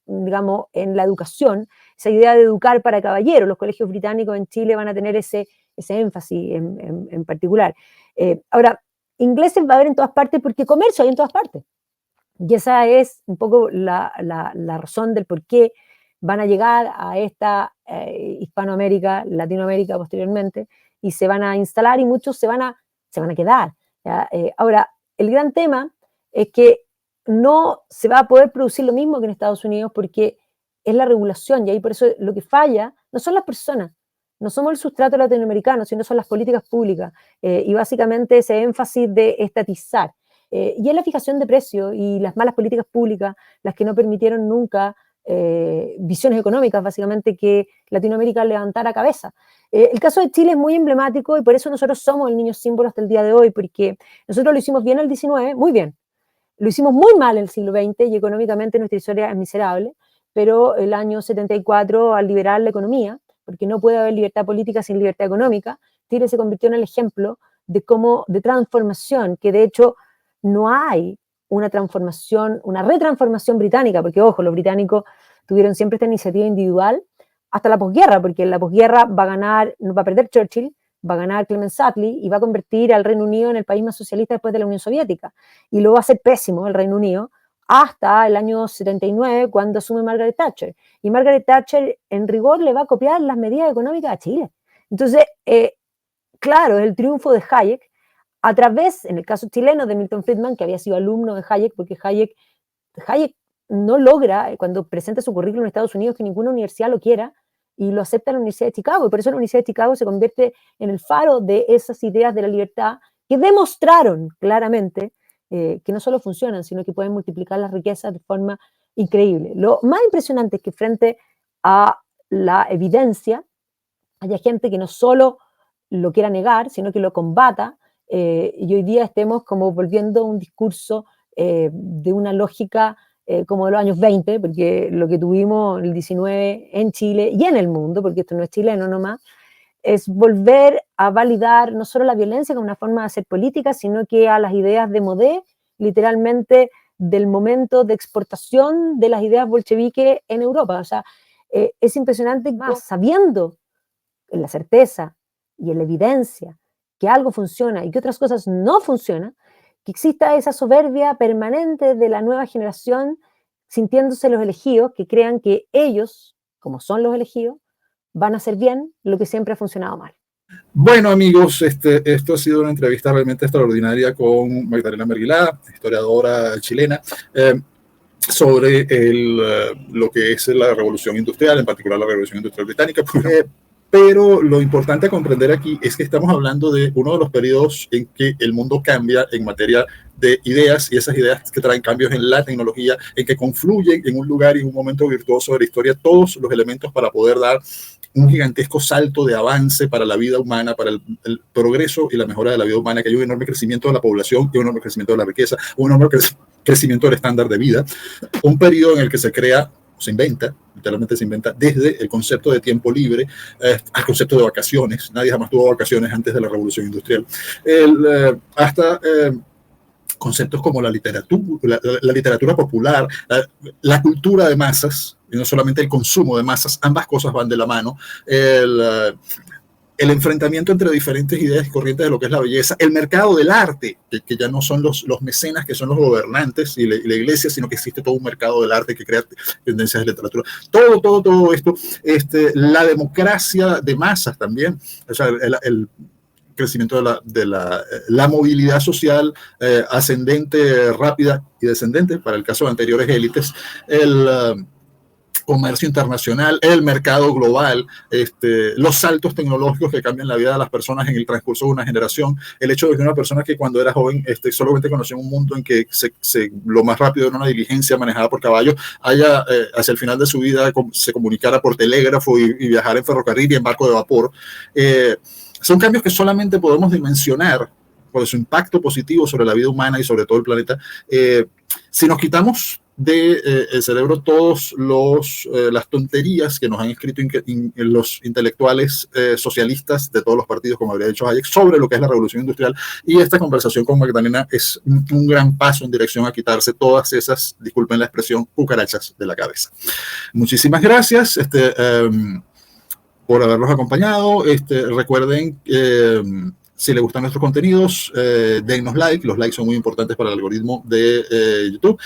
digamos, en la educación, esa idea de educar para caballeros. Los colegios británicos en Chile van a tener ese énfasis en particular. Ahora, ingleses va a haber en todas partes porque comercio hay en todas partes. Y esa es un poco la razón del por qué van a llegar a esta Hispanoamérica, Latinoamérica posteriormente, y se van a instalar y muchos se van a quedar. Ahora, el gran tema es que no se va a poder producir lo mismo que en Estados Unidos porque es la regulación, y ahí por eso lo que falla no son las personas, no somos el sustrato latinoamericano, sino son las políticas públicas, y básicamente ese énfasis de estatizar. Y es la fijación de precios y las malas políticas públicas las que no permitieron nunca visiones económicas, básicamente, que Latinoamérica levantara cabeza. El caso de Chile es muy emblemático y por eso nosotros somos el niño símbolo hasta el día de hoy, porque nosotros lo hicimos bien en el XIX, muy bien. Lo hicimos muy mal en el siglo XX y económicamente nuestra historia es miserable, pero el año 74, al liberar la economía, porque no puede haber libertad política sin libertad económica, Chile se convirtió en el ejemplo de transformación, que de hecho no hay una transformación, una retransformación británica, porque ojo, los británicos tuvieron siempre esta iniciativa individual hasta la posguerra, porque en la posguerra va a perder Churchill, va a ganar Clement Attlee y va a convertir al Reino Unido en el país más socialista después de la Unión Soviética. Y lo va a hacer pésimo el Reino Unido hasta el año 79, cuando asume Margaret Thatcher. Y Margaret Thatcher, en rigor, le va a copiar las medidas económicas a Chile. Entonces, claro, es el triunfo de Hayek, a través, en el caso chileno, de Milton Friedman, que había sido alumno de Hayek, porque Hayek no logra, cuando presenta su currículum en Estados Unidos, que ninguna universidad lo quiera, y lo acepta la Universidad de Chicago, y por eso la Universidad de Chicago se convierte en el faro de esas ideas de la libertad que demostraron claramente que no solo funcionan, sino que pueden multiplicar las riquezas de forma increíble. Lo más impresionante es que frente a la evidencia haya gente que no solo lo quiera negar, sino que lo combata, y hoy día estemos como volviendo a un discurso de una lógica como de los años 20, porque lo que tuvimos en el 19 en Chile y en el mundo, porque esto no es chileno nomás, es volver a validar no solo la violencia como una forma de hacer política, sino que a las ideas de Modé, literalmente del momento de exportación de las ideas bolcheviques en Europa. O sea, es impresionante, más sabiendo en la certeza y en la evidencia que algo funciona y que otras cosas no funcionan, que exista esa soberbia permanente de la nueva generación sintiéndose los elegidos, que crean que ellos, como son los elegidos, van a hacer bien lo que siempre ha funcionado mal. Bueno, amigos, esto ha sido una entrevista realmente extraordinaria con Magdalena Merguilá, historiadora chilena, sobre lo que es la revolución industrial, en particular la revolución industrial británica. Pero lo importante a comprender aquí es que estamos hablando de uno de los periodos en que el mundo cambia en materia de ideas, y esas ideas que traen cambios en la tecnología, en que confluyen en un lugar y en un momento virtuoso de la historia todos los elementos para poder dar un gigantesco salto de avance para la vida humana, para el progreso y la mejora de la vida humana, que hay un enorme crecimiento de la población y un enorme crecimiento de la riqueza, un enorme crecimiento del estándar de vida, un periodo en el que se crea, se inventa, literalmente se inventa, desde el concepto de tiempo libre al concepto de vacaciones. Nadie jamás tuvo vacaciones antes de la Revolución Industrial. Hasta conceptos como la literatura popular, la cultura de masas, y no solamente el consumo de masas, ambas cosas van de la mano. El enfrentamiento entre diferentes ideas y corrientes de lo que es la belleza, el mercado del arte, que ya no son los mecenas, que son los gobernantes y la iglesia, sino que existe todo un mercado del arte que crea tendencias de literatura. Todo esto, la democracia de masas también, o sea, el crecimiento de la movilidad social ascendente, rápida y descendente, para el caso de anteriores élites, el comercio internacional, el mercado global, los saltos tecnológicos que cambian la vida de las personas en el transcurso de una generación, el hecho de que una persona que cuando era joven solamente conocía un mundo en que lo más rápido era una diligencia manejada por caballos, hacia el final de su vida se comunicara por telégrafo y viajara en ferrocarril y en barco de vapor. Son cambios que solamente podemos dimensionar por su impacto positivo sobre la vida humana y sobre todo el planeta, si nos quitamos del cerebro todas las tonterías que nos han escrito los intelectuales socialistas de todos los partidos, como habría dicho Hayek, sobre lo que es la revolución industrial. Y esta conversación con Magdalena es un gran paso en dirección a quitarse todas esas, disculpen la expresión, cucarachas de la cabeza. Muchísimas gracias por habernos acompañado. Recuerden si les gustan nuestros contenidos, dennos like. Los likes son muy importantes para el algoritmo de YouTube.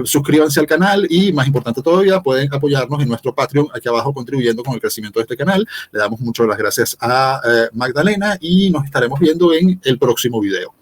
Suscríbanse al canal y, más importante todavía, pueden apoyarnos en nuestro Patreon aquí abajo, contribuyendo con el crecimiento de este canal. Le damos muchas las gracias a Magdalena y nos estaremos viendo en el próximo video.